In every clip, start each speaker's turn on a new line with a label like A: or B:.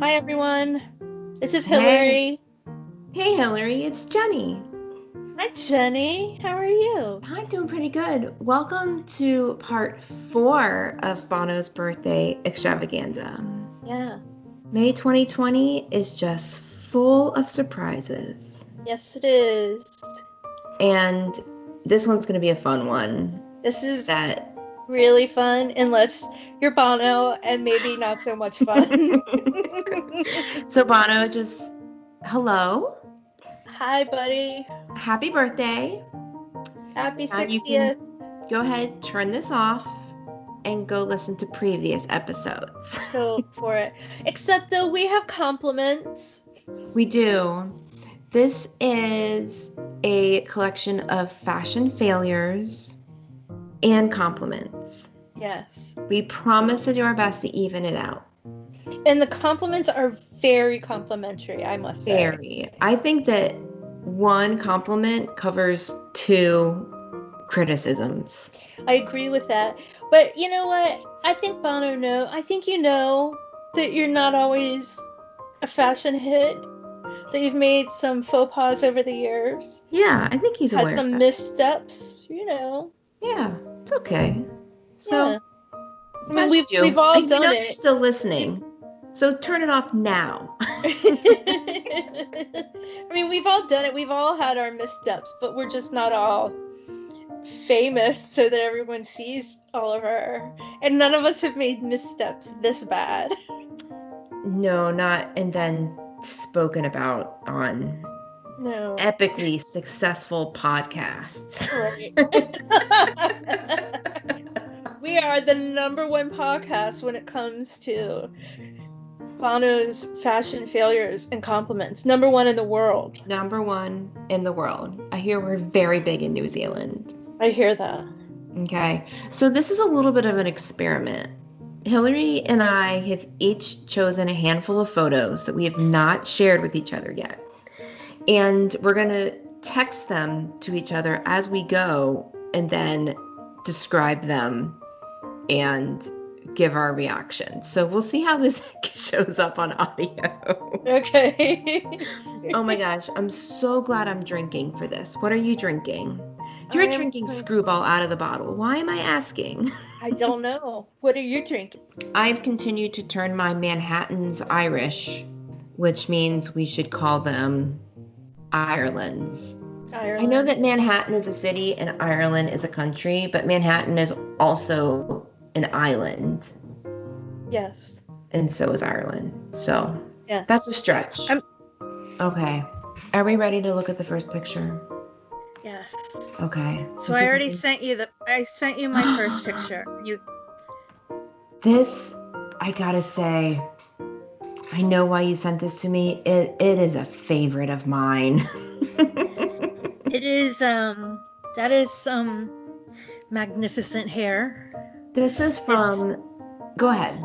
A: Hi, everyone. This is
B: Hey,
A: Hillary.
B: hey Hillary, it's Jenny.
A: Hi, Jenny. How are you?
B: I'm doing pretty good. Welcome to part 4 of Bono's birthday extravaganza.
A: Yeah.
B: May 2020 is just full of surprises.
A: Yes, it is.
B: And this one's going to be a fun one.
A: This is
B: That
A: really fun, unless you're Bono, and maybe not so much fun.
B: So Bono, just hello,
A: Hi, buddy.
B: happy birthday.
A: Happy
B: Now you can
A: 60th.
B: go ahead, turn this off, and go listen to previous episodes.
A: Go for it. Except, though, we have compliments.
B: We do. This is a collection of fashion failures and compliments.
A: Yes.
B: We promise to do our best to even it out.
A: And the compliments are very complimentary, I must say.
B: Very. I think that one compliment covers 2 criticisms.
A: I agree with that. But you know what? I think I think you know that you're not always a fashion hit, that you've made some faux pas over the years,
B: Yeah, I think he's
A: had
B: aware of
A: some
B: that.
A: missteps, you know.
B: Yeah, it's okay. So,
A: Yeah. I mean,
B: as you
A: we've
B: do,
A: all
B: and you
A: done
B: know you're
A: it.
B: still listening. So turn it off now.
A: I mean, we've all done it. We've all had our missteps, but we're just not all famous so that everyone sees all of our. And none of us have made missteps this bad.
B: No, not and then spoken about on
A: No.
B: epically successful podcasts.
A: Right. We are the #1 podcast when it comes to Bono's fashion failures and compliments. #1 in the world.
B: #1 in the world. I hear we're very big in New Zealand.
A: I hear that.
B: Okay, so this is a little bit of an experiment. Hillary and I have each chosen a handful of photos that we have not shared with each other yet. And we're going to text them to each other as we go and then describe them and give our reaction. So we'll see how this shows up on audio.
A: Okay.
B: Oh my gosh, I'm so glad I'm drinking for this. What are you drinking? You're drinking Screwball out of the bottle. Why am I asking?
A: I don't know. What are you drinking?
B: I've continued to turn my Manhattans Irish, which means we should call them Ireland's. I know that Manhattan is a city and Ireland is a country, but Manhattan is also an island.
A: Yes.
B: And so is Ireland. So
A: Yes.
B: that's a stretch. Okay. Are we ready to look at the first picture?
A: Yes.
B: Okay.
A: So I already sent you my first picture.
B: This, I gotta say, I know why you sent this to me. It is a favorite of mine.
A: It is that is some magnificent hair.
B: This is from go ahead.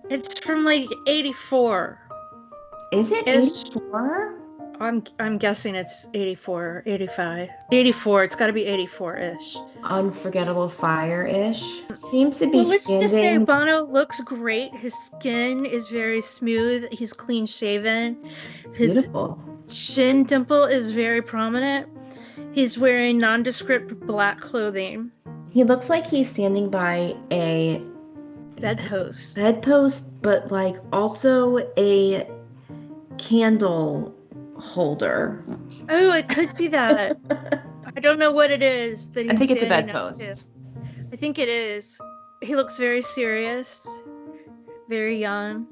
A: It's from like 84.
B: Is it 84?
A: I'm guessing it's 84, 85. 84, it's gotta be 84-ish.
B: Unforgettable Fire-ish. Seems to be
A: Well, let's just say
B: standing.
A: Bono looks great. His skin is very smooth. He's clean shaven. His
B: Beautiful.
A: chin dimple is very prominent. He's wearing nondescript black clothing.
B: He looks like he's standing by a
A: Bedpost,
B: but like also a candle holder.
A: Oh, it could be that. I don't know what it is that he's
B: I think it's a
A: standing up to.
B: bedpost.
A: I think it is. He looks very serious, very young.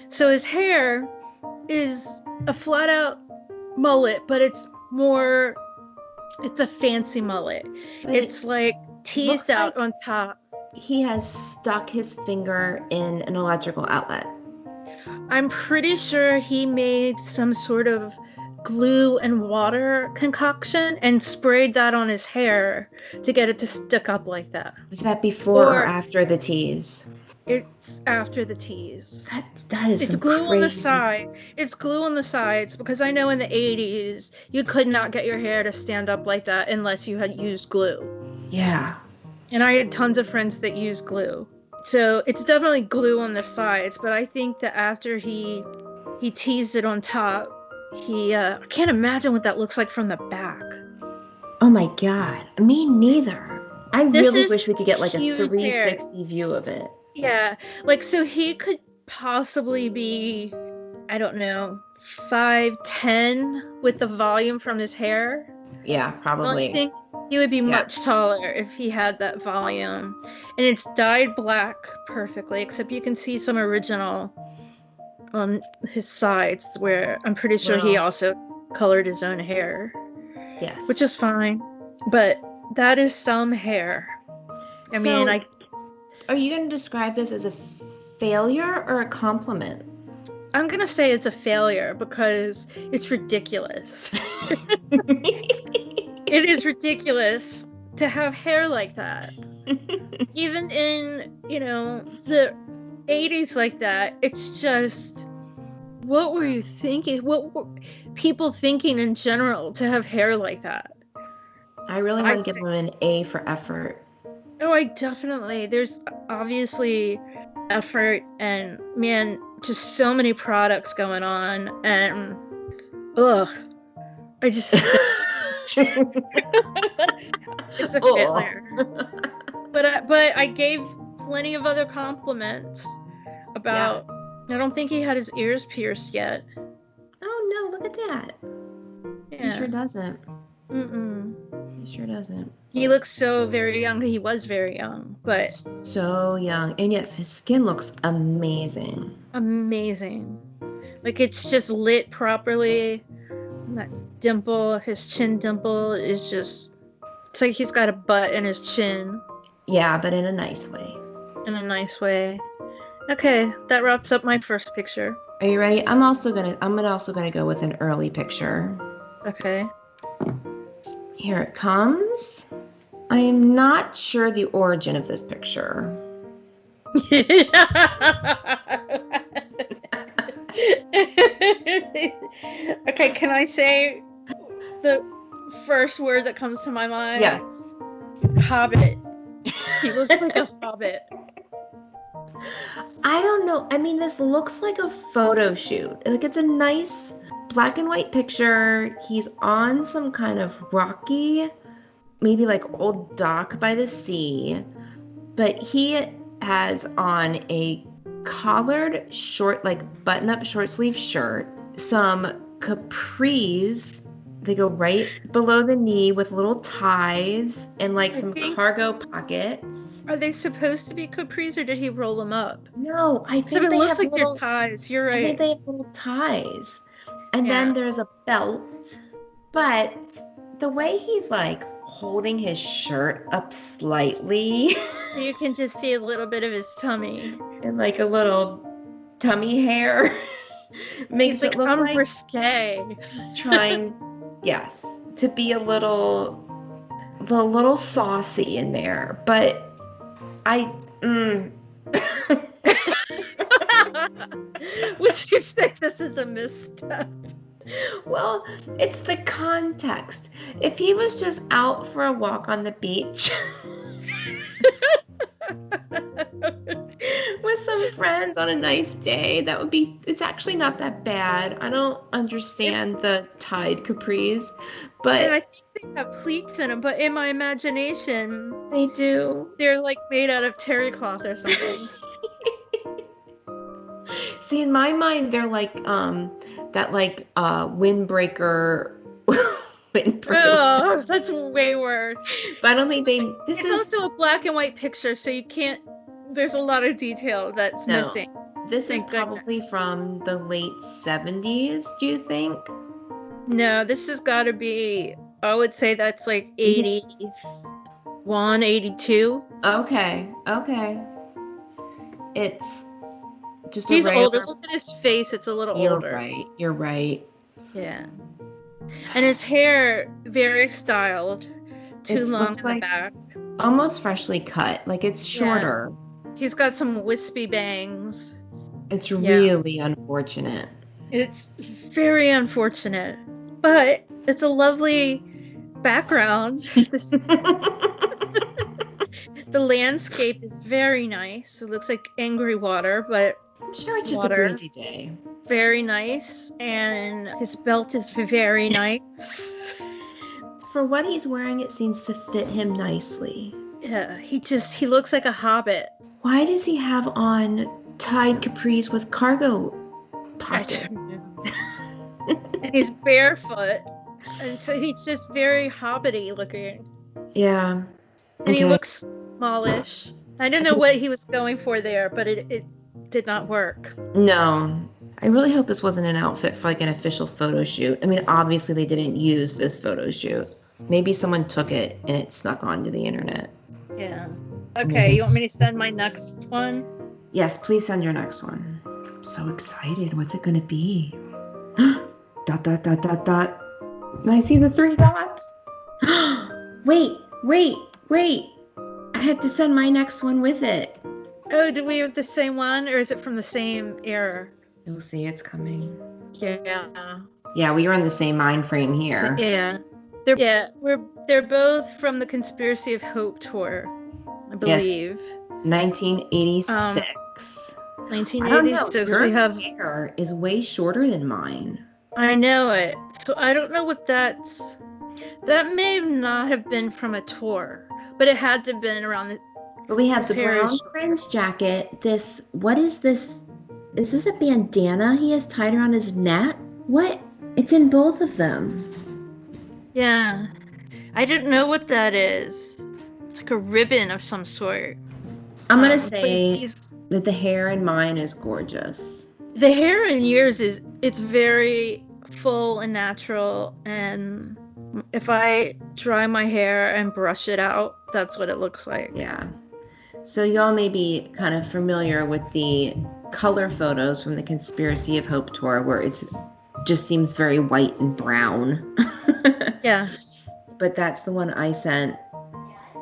A: So his hair is a flat out mullet, but it's a fancy mullet.
B: But
A: it's like teased out on top.
B: He has stuck his finger in an electrical outlet.
A: I'm pretty sure he made some sort of glue and water concoction and sprayed that on his hair to get it to stick up like that.
B: Was that before or after the tease?
A: It's after the tease.
B: That is
A: It's glue on the side. It's glue on the sides because I know in the 80s you could not get your hair to stand up like that unless you had used glue.
B: Yeah.
A: And I had tons of friends that used glue. So it's definitely glue on the sides, but I think that after he He teased it on top. I can't imagine what that looks like from the back.
B: Oh my God. Me neither. I
A: This
B: really
A: is
B: wish we could get like a
A: huge hair.
B: 360 view of it.
A: Yeah, like so he could possibly be, I don't know, 5'10" with the volume from his hair.
B: Yeah,
A: I
B: probably.
A: think he would be much taller if he had that volume. And it's dyed black perfectly, except you can see some original on his sides where I'm pretty sure he also colored his own hair.
B: Yes.
A: Which is fine. But that is some hair. I mean,
B: are you going to describe this as a failure or a compliment?
A: I'm going to say it's a failure because it's ridiculous. It is ridiculous to have hair like that. Even in, the 80s like that, it's just, what were you thinking? What were people thinking in general to have hair like that?
B: I really want to give them an A for effort.
A: Oh, there's obviously effort and, man, just so many products going on, and I just it's a failure. But I gave plenty of other compliments about. I don't think he had his ears pierced yet.
B: Oh no! Look at that. Yeah. He sure doesn't. He sure doesn't.
A: He looks so very young. He was very young, but
B: so young. And yes, his skin looks amazing.
A: Amazing. Like it's just lit properly. That dimple, his chin dimple is just, it's like he's got a butt in his chin.
B: Yeah, but in a nice way.
A: In a nice way. Okay, that wraps up my first picture.
B: Are you ready? I'm also gonna go with an early picture.
A: Okay.
B: Here it comes. I am not sure the origin of this picture.
A: Okay, can I say the first word that comes to my mind?
B: Yes.
A: Hobbit. He looks like a hobbit.
B: I don't know. I mean, this looks like a photo shoot. Like it's a nice black and white picture. He's on some kind of rocky, maybe like old dock by the sea, but he has on a collared short, like button-up short sleeve shirt, some capris. They go right below the knee with little ties and like some cargo pockets.
A: Are they supposed to be capris or did he roll them up?
B: No, I think
A: so it looks like they're ties. You're right.
B: I think they have little ties. And then there's a belt. But the way he's like holding his shirt up slightly.
A: You can just see a little bit of his tummy.
B: And like a little tummy hair. Makes it look like
A: risque.
B: He's trying, yes, to be a little saucy in there. But
A: would you say this is a misstep?
B: Well, it's the context. If he was just out for a walk on the beach with some friends on a nice day, it's actually not that bad. I don't understand the tied capris, but
A: and I think they have pleats in them, but in my imagination
B: they do.
A: They're like made out of terry cloth or something.
B: See, in my mind, they're like that windbreaker.
A: Oh, that's way worse.
B: But I don't think
A: it's also a black and white picture, so you can't. There's a lot of detail that's missing.
B: This is probably from the late 70s. Do you think?
A: No, this has got to be. I would say that's like 81, 82.
B: Okay. It's just
A: he's older. Look at his face; it's a little older.
B: You're right.
A: Yeah, and his hair very styled, too long in the back.
B: Almost freshly cut, like it's shorter.
A: Yeah. He's got some wispy bangs.
B: It's really unfortunate.
A: It's very unfortunate, but it's a lovely background. The landscape is very nice. It looks like angry water, but
B: I'm sure it's just a
A: water.
B: breezy day.
A: Very nice, and his belt is very nice.
B: For what he's wearing, it seems to fit him nicely.
A: Yeah, he looks like a hobbit.
B: Why does he have on tied capris with cargo
A: I
B: pockets?
A: don't know. And he's barefoot, and so he's just very hobbity looking.
B: Yeah.
A: And he looks smallish. I don't know what he was going for there, but it did not work.
B: No. I really hope this wasn't an outfit for like an official photo shoot. I mean, obviously they didn't use this photo shoot. Maybe someone took it and it snuck onto the internet.
A: Yeah. Okay, you want me to send my next one?
B: Yes, please send your next one. I'm so excited. What's it gonna be? Dot dot dot dot dot. And I see the 3 dots. Wait. I had to send my next one with it.
A: Oh, do we have the same one, or is it from the same era?
B: You'll see it's coming.
A: Yeah.
B: Yeah, we were in the same mind frame here.
A: Yeah. They're both from the Conspiracy of Hope tour, I believe.
B: Yes. 1986.
A: 1986.
B: Your
A: We have
B: hair is way shorter than mine.
A: I know it. So I don't know what that's. That may not have been from a tour, but it had to have been around the.
B: But we have the brown fringe jacket. What is this? Is this a bandana he has tied around his neck? What? It's in both of them.
A: Yeah. I don't know what that is. It's like a ribbon of some sort.
B: I'm going to say that the hair in mine is gorgeous.
A: The hair in yours it's very full and natural, and if I dry my hair and brush it out, that's what it looks like.
B: Yeah. So y'all may be kind of familiar with the color photos from the Conspiracy of Hope tour where it just seems very white and brown.
A: Yeah.
B: But that's the one I sent.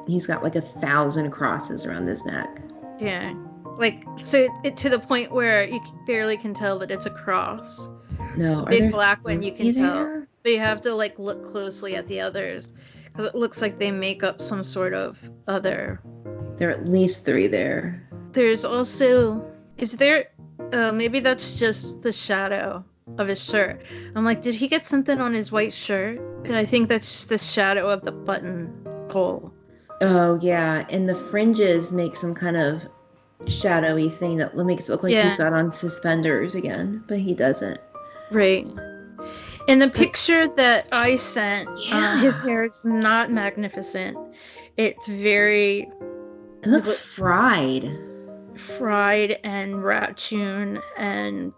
B: He's got like 1,000 crosses around his neck.
A: Yeah. Like, so it to the point where you barely can tell that it's a cross.
B: No.
A: Big black one you can tell. But you have to like look closely at the others because it looks like they make up some sort of other.
B: There are at least 3 there.
A: There's also, is there, maybe that's just the shadow of his shirt. I'm like, did he get something on his white shirt? And I think that's just the shadow of the buttonhole.
B: Oh, yeah. And the fringes make some kind of shadowy thing that makes it look like he's got on suspenders again, but he doesn't.
A: Right. In the picture that I sent, his hair is not magnificent. It's very...
B: It looks fried.
A: Fried and rat-tuned, and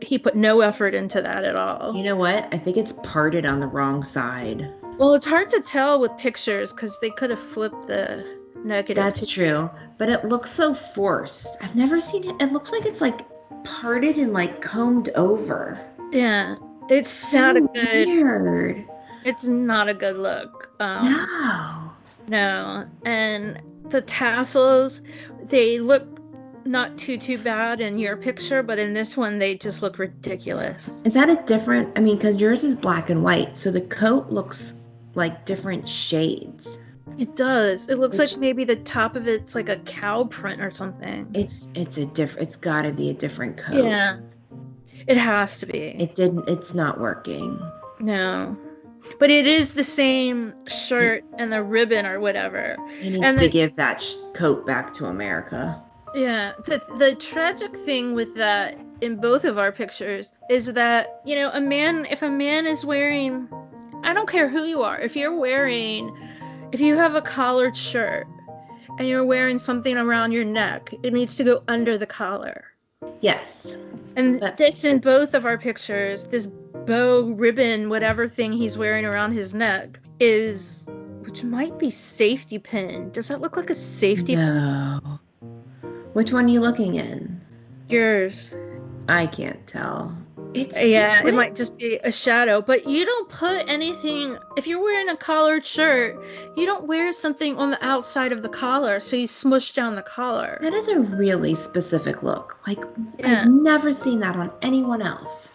A: he put no effort into that at all.
B: You know what? I think it's parted on the wrong side.
A: Well, it's hard to tell with pictures because they could have flipped the negative.
B: That's true, but it looks so forced. I've never seen it. It looks like it's like parted and like combed over.
A: Yeah, it's so not a good.
B: Weird.
A: It's not a good look. No, and the tassels, they look not too bad in your picture, but in this one they just look ridiculous.
B: Is that a different? I mean, because yours is black and white, so the coat looks like different shades.
A: It does. It looks like maybe the top of it's like a cow print or something.
B: It's got to be a different coat.
A: Yeah, it has to be.
B: It's not working.
A: No. But it is the same shirt and the ribbon or whatever.
B: He needs to give that coat back to America.
A: Yeah. The tragic thing with that in both of our pictures is that, if a man is wearing, I don't care who you are, if you have a collared shirt and you're wearing something around your neck, it needs to go under the collar.
B: Yes.
A: And this in both of our pictures, this bow ribbon, whatever thing he's wearing around his neck which might be safety pin. Does that look like a safety pin?
B: No. Which one are you looking in?
A: Yours.
B: I can't tell.
A: It might just be a shadow, but you don't put anything, if you're wearing a collared shirt, you don't wear something on the outside of the collar, so you smush down the collar.
B: That is a really specific look. Like, I've never seen that on anyone else.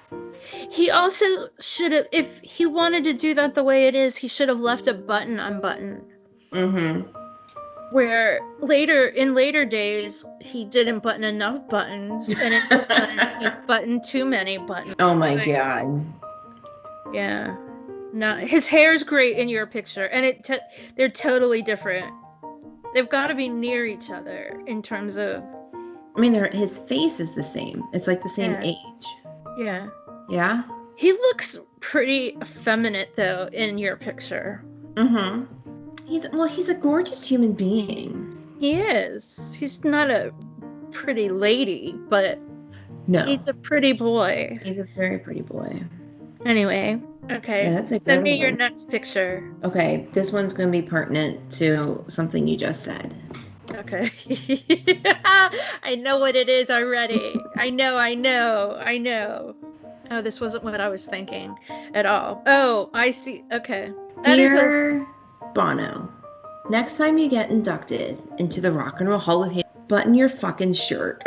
A: He also should have, if he wanted to do that the way it is, he should have left a button unbuttoned.
B: Mm-hmm.
A: where in later days he didn't button enough buttons, and in this one he buttoned too many buttons.
B: Oh my god.
A: Yeah. No, his hair's great in your picture, and they're totally different. They've got to be near each other in terms of.
B: I mean, his face is the same. It's like the same age.
A: Yeah.
B: Yeah?
A: He looks pretty effeminate, though, in your picture.
B: Mm-hmm. He's a gorgeous human being.
A: He is. He's not a pretty lady, but
B: no,
A: he's a pretty boy.
B: He's a very pretty boy.
A: Anyway, okay.
B: Yeah, that's a
A: Send me
B: good
A: your
B: one.
A: next picture.
B: Okay, this one's going to be pertinent to something you just said.
A: Okay. I know what it is already. I know. Oh, this wasn't what I was thinking at all. Oh, I see. Okay.
B: Dear Bono, next time you get inducted into the Rock and Roll Hall of Fame, button your fucking shirt.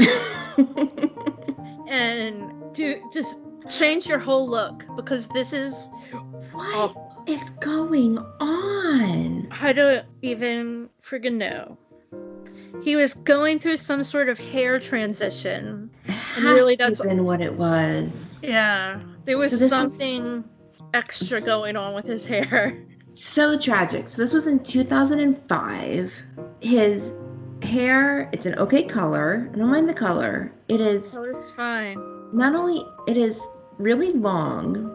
A: And just change your whole look, because this is
B: what is going on?
A: I don't even friggin' know. He was going through some sort of hair transition.
B: And really, that's been what it was.
A: Yeah, there was something extra going on with his hair.
B: So tragic. So this was in 2005. His hair, it's an okay color. I don't mind the color. It is.
A: Color's fine.
B: Not only it is really long,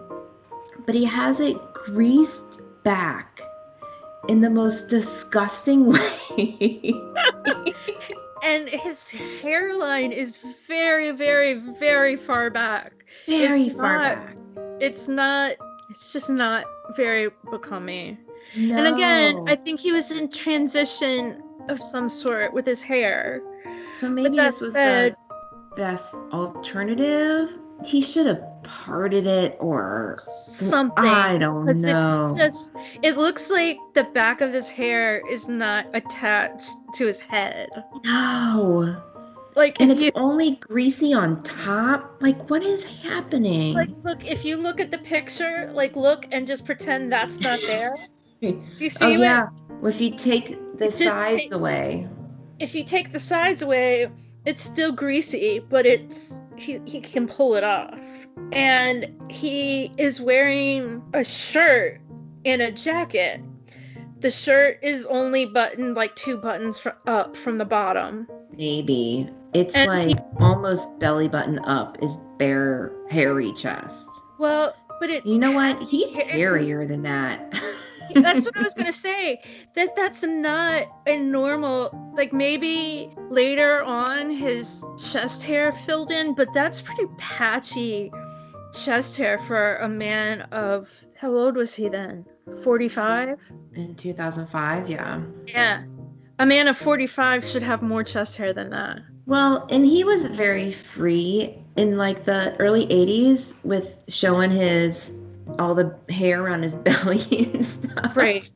B: but he has it greased back in the most disgusting way.
A: And his hairline is very, very, very far back.
B: Very far back.
A: It's just not very becoming.
B: No.
A: And again, I think he was in transition of some sort with his hair.
B: So maybe this was the best alternative. He should have parted it or
A: something.
B: I don't know.
A: It looks like the back of his hair is not attached to his head.
B: No.
A: Like,
B: and it's only greasy on top. Like, what is happening?
A: Like, look, if you look at the picture, like, look and just pretend that's not there. Do you see it?
B: Yeah. Well, if you take the sides away.
A: If you take the sides away, it's still greasy, but he can pull it off. And he is wearing a shirt and a jacket. The shirt is only buttoned like 2 buttons up from the bottom.
B: Maybe. It's almost belly button up is bare, hairy chest.
A: Well, but it's...
B: You know what? He's hairier than that.
A: That's what I was gonna say. That's not a normal, like, maybe later on his chest hair filled in, but that's pretty patchy chest hair for a man of, how old was he then? 45?
B: In 2005, yeah.
A: Yeah. A man of 45 should have more chest hair than that.
B: Well, and he was very free in like the early 80s with showing all the hair around his belly and stuff.
A: Right.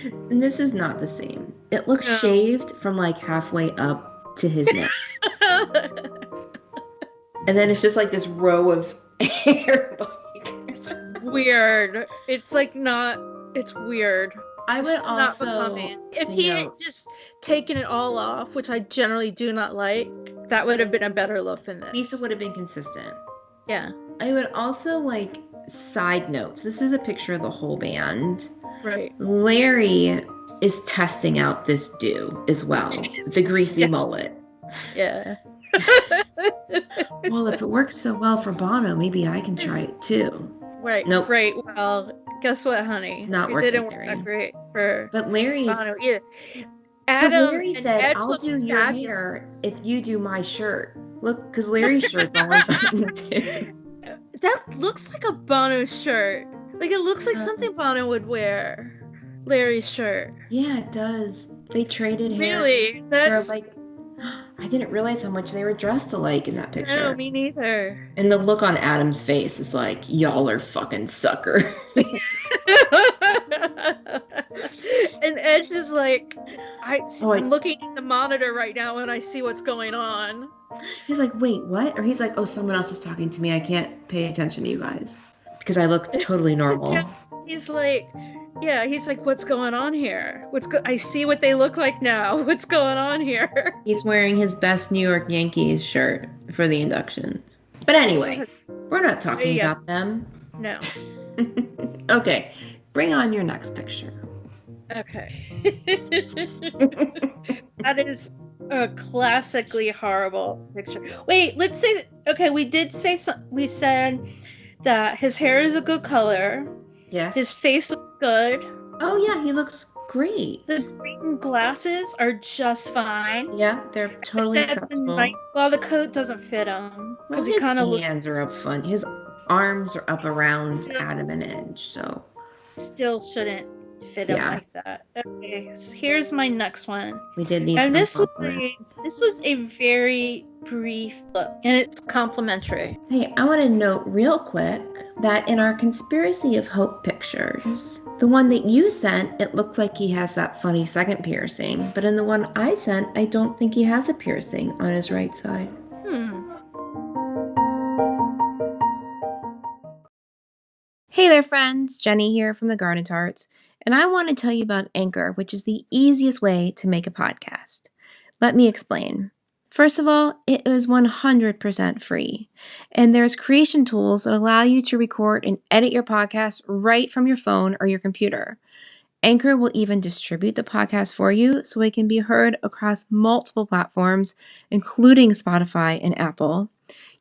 B: And this is not the same. It looks shaved from like halfway up to his neck. And then it's just like this row of hair.
A: It's weird. It's like not, it's weird.
B: I would also,
A: not becoming. If he had just taken it all off, which I generally do not like, that would have been a better look than this.
B: Lisa would have been consistent.
A: Yeah.
B: I would also like, side notes. This is a picture of the whole band.
A: Right.
B: Larry is testing out this do as well. The greasy mullet.
A: Yeah.
B: Well, if it works so well for Bono, maybe I can try it too.
A: Right.
B: Nope.
A: Right. Well, guess what, honey?
B: It's not working.
A: It didn't work that great for Bono either.
B: Adam, so Larry said, "I'll do your hair if you do my shirt." Look, because Larry's shirt's only buttoned too.
A: That looks like a Bono shirt. Like, it looks like something Bono would wear. Larry's shirt.
B: Yeah, it does. They traded hair.
A: Really? That's...
B: like, I didn't realize how much they were dressed alike in that picture.
A: No, me neither.
B: And the look on Adam's face is like, y'all are fucking suckers.
A: And Edge is like, I'm looking at the monitor right now and I see what's going on.
B: He's like, wait, what? Or he's like, oh, someone else is talking to me. I can't pay attention to you guys because I look totally normal.
A: He's like, Yeah, he's like, what's going on here? I see what they look like now. What's going on here?
B: He's wearing his best New York Yankees shirt for the induction. But anyway, we're not talking
A: Yeah.
B: about them.
A: No.
B: Okay, bring on your next picture.
A: Okay. That is a classically horrible picture. Wait, let's say, okay, we said that his hair is a good color.
B: Yes.
A: His face looks good.
B: Oh yeah, he looks great.
A: The green glasses are just fine.
B: Yeah, they're totally acceptable.
A: Well, the coat doesn't fit him
B: Well,
A: because he
B: his
A: kind of
B: hands are up front. His arms are up around Adam and Edge, so
A: still shouldn't fit him like that. Okay, so here's my next one.
B: We did need
A: and
B: some
A: this was a very brief look, and it's complimentary.
B: Hey, I want to note real quick that in our Conspiracy of Hope pictures, the one that you sent, it looks like he has that funny second piercing, but in the one I sent, I don't think he has a piercing on his right side. Hey there, friends. Jenny here from the Garden Tarts, and I want to tell you about Anchor, which is the easiest way to make a podcast. Let me explain. First of all, it is 100% free, and there's creation tools that allow you to record and edit your podcast right from your phone or your computer. Anchor will even distribute the podcast for you so it can be heard across multiple platforms, including Spotify and Apple.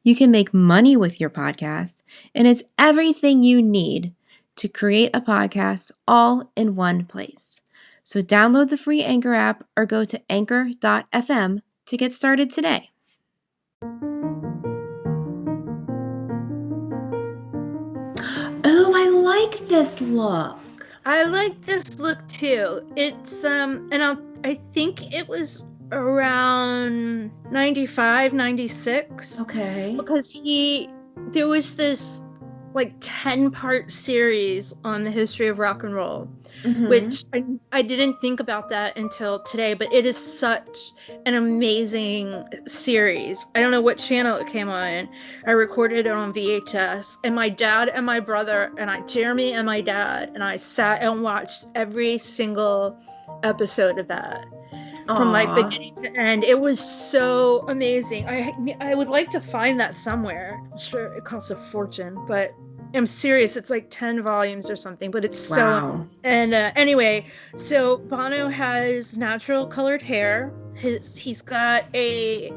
B: You can make money with your podcast, and it's everything you need to create a podcast all in one place. So download the free Anchor app or go to anchor.fm to get started today. Oh, I like this look.
A: I like this look too. It's I think it was around 95, 96.
B: Okay.
A: Because there was this like 10-part series on the history of rock and roll, which I didn't think about that until today, but it is such an amazing series. I don't know what channel it came on. I recorded it on VHS, and my dad and my brother and Jeremy and my dad and I sat and watched every single episode of that. From like beginning to end. It was so amazing. I would like to find that somewhere. I'm sure it costs a fortune, but I'm serious. It's like 10 volumes or something, but it's so. And anyway, so Bono has natural colored hair. He's got a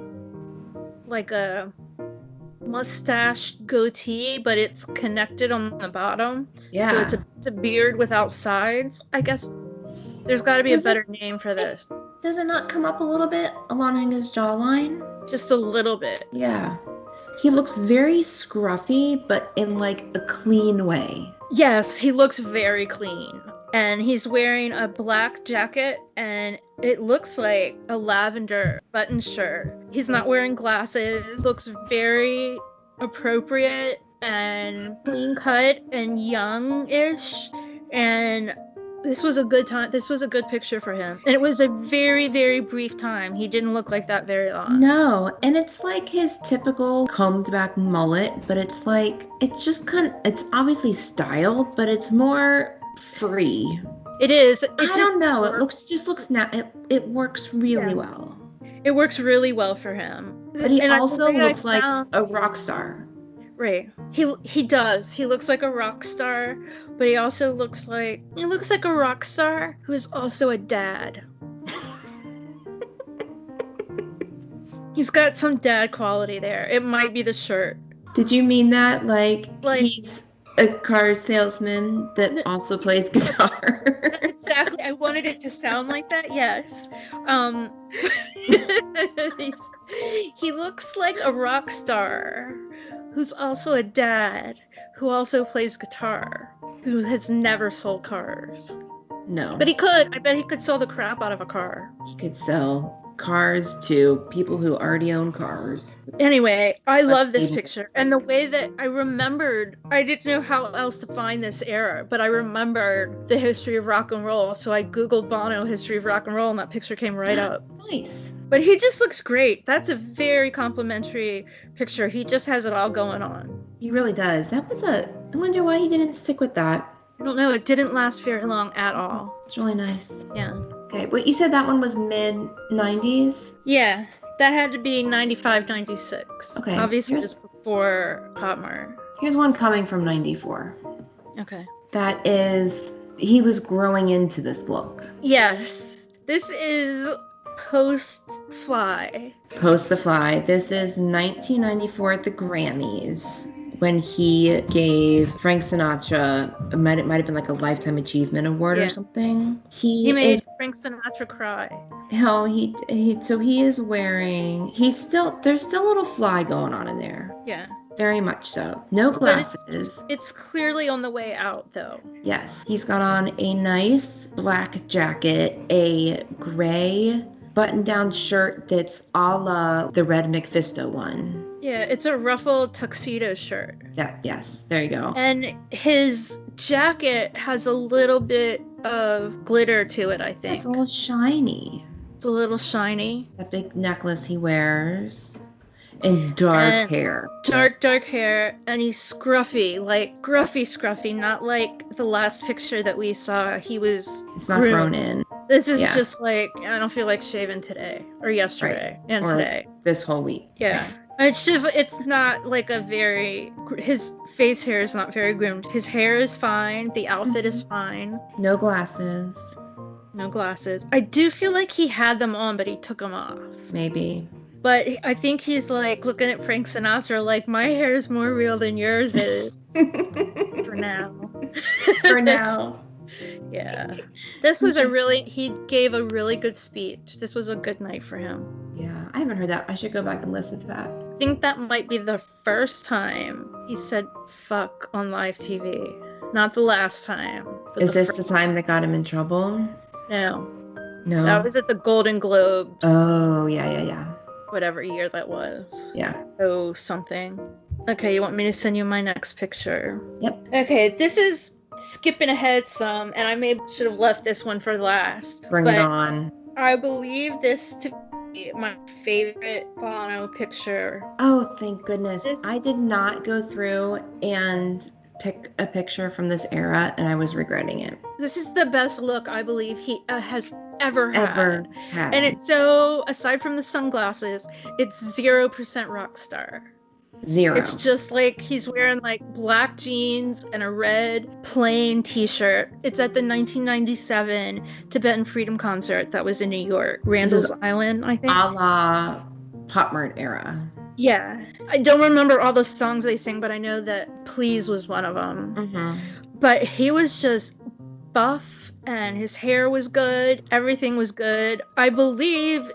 A: mustache goatee, but it's connected on the bottom. Yeah. So it's a beard without sides, I guess. There's got to be a better name for this.
B: Does it not come up a little bit along his jawline?
A: Just a little bit.
B: Yeah. He looks very scruffy, but in like a clean way.
A: Yes, he looks very clean. And he's wearing a black jacket, and it looks like a lavender button shirt. He's not wearing glasses. Looks very appropriate and clean cut and young-ish. And this was a good time. This was a good picture for him. And it was a very, very brief time. He didn't look like that very long.
B: No, and it's like his typical combed back mullet, but it's like, it's just it's obviously styled, but it's more free.
A: It is.
B: I don't know. It looks it works really well.
A: It works really well for him.
B: But he also looks like a rock star.
A: Right. He does. He looks like a rock star, but he also looks like a rock star who is also a dad. He's got some dad quality there. It might be the shirt.
B: Did you mean that like he's a car salesman that also plays guitar?
A: That's exactly. I wanted it to sound like that. Yes. He looks like a rock star who's also a dad, who also plays guitar, who has never sold cars.
B: No.
A: But he could. I bet he could sell the crap out of a car.
B: He could sell cars to people who already own cars.
A: Anyway, I love this picture. And the way that I remembered, I didn't know how else to find this era, but I remembered the history of rock and roll. So I Googled Bono history of rock and roll, and that picture came right up.
B: Nice.
A: But he just looks great. That's a very complimentary picture. He just has it all going on.
B: He really does. I wonder why he didn't stick with that.
A: I don't know. It didn't last very long at all.
B: It's really nice.
A: Yeah.
B: Okay, but you said that one was mid-90s?
A: Yeah. That had to be 95, 96.
B: Okay.
A: Obviously, just before Pop Mart.
B: Here's one coming from 94.
A: Okay.
B: That is, he was growing into this look.
A: Yes. This is post-Fly.
B: Post the Fly. This is 1994 at the Grammys when he gave Frank Sinatra, it might have been like a Lifetime Achievement Award or something.
A: He made Frank Sinatra cry.
B: Hell, so he is wearing, there's still a little fly going on in there.
A: Yeah.
B: Very much so. No glasses.
A: But it's clearly on the way out, though.
B: Yes. He's got on a nice black jacket, a gray button-down shirt that's a la the Red McFisto one.
A: Yeah, it's a ruffled tuxedo shirt.
B: Yeah, yes. There you go.
A: And his jacket has a little bit of glitter to it, I think.
B: It's a little shiny.
A: It's a little shiny.
B: That big necklace he wears. And dark hair.
A: Dark hair. And he's scruffy. Like, scruffy. Not like the last picture that we saw. It's
B: not grown in.
A: This is just like, I don't feel like shaving today. Or yesterday. Right. And today.
B: This whole week.
A: Yeah. It's not like his face hair is not very groomed. His hair is fine. The outfit is fine.
B: No glasses.
A: I do feel like he had them on, but he took them off.
B: Maybe.
A: But I think he's like looking at Frank Sinatra like, my hair is more real than yours is. For now.
B: For now.
A: Yeah. He gave a really good speech. This was a good night for him.
B: Yeah, I haven't heard that. I should go back and listen to that.
A: I think that might be the first time he said fuck on live TV. Not the last time.
B: Is this the time that got him in trouble?
A: No.
B: That
A: was at the Golden Globes.
B: Oh, yeah.
A: Whatever year that was.
B: Yeah.
A: Oh, something. Okay, you want me to send you my next picture?
B: Yep.
A: Okay, this is skipping ahead some, and I should have left this one for last.
B: Bring it on.
A: I believe this to be my favorite Bono picture.
B: Oh, thank goodness. I did not go through and pick a picture from this era, and I was regretting it.
A: This is the best look I believe he has ever had. And it's so, aside from the sunglasses, it's 0% rock star.
B: 0.
A: It's just like he's wearing like black jeans and a red plain t-shirt. It's at the 1997 Tibetan Freedom Concert that was in New York. Randall's Island, I think.
B: A la Pop Mart era.
A: Yeah. I don't remember all the songs they sing, but I know that Please was one of them.
B: Mm-hmm.
A: But he was just buff and his hair was good. Everything was good. I believe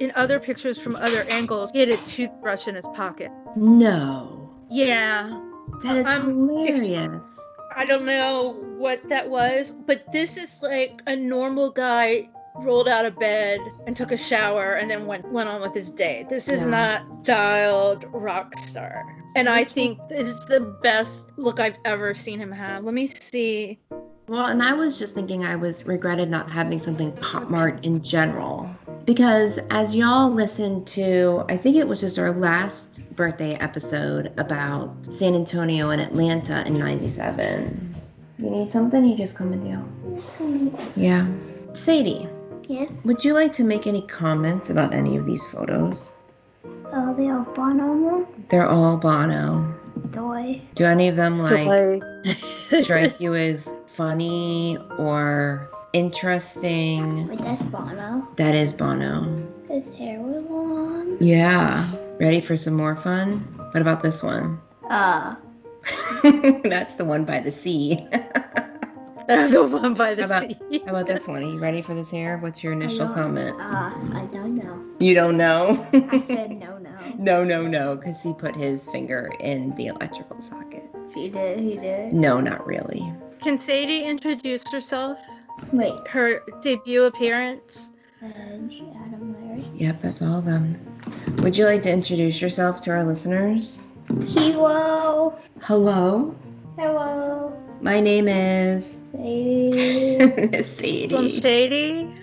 A: in other pictures from other angles, he had a toothbrush in his pocket.
B: No.
A: Yeah.
B: That is hilarious.
A: I don't know what that was, but this is like a normal guy rolled out of bed and took a shower and then went on with his day. This is not styled rock star. And I think this is the best look I've ever seen him have. Let me see.
B: Well, and I was just thinking I regretted not having something Pop Mart in general. Because as y'all listened to, I think it was just our last birthday episode about San Antonio and Atlanta in 97. You need something? You just come and do. Yeah. Sadie.
C: Yes?
B: Would you like to make any comments about any of these photos?
C: Oh, they all Bono?
B: They're all Bono.
C: Doy.
B: Do any of them strike you as funny or interesting?
C: Wait, that's Bono.
B: That is Bono.
C: His hair was long.
B: Yeah. Ready for some more fun? What about this one? That's the one by the sea.
A: The one by the sea.
B: How about this one? Are you ready for this hair? What's your initial comment?
C: I don't know.
B: You don't know?
C: I said no.
B: No, because he put his finger in the electrical socket.
C: He did?
B: No, not really.
A: Can Sadie introduce herself?
C: Wait.
A: Her debut appearance?
C: Adam Larry.
B: Yep, that's all of them. Would you like to introduce yourself to our listeners?
C: Hello.
B: Hello.
C: Hello.
B: My name is...
C: Sadie.
B: Sadie.
A: Slim Shady?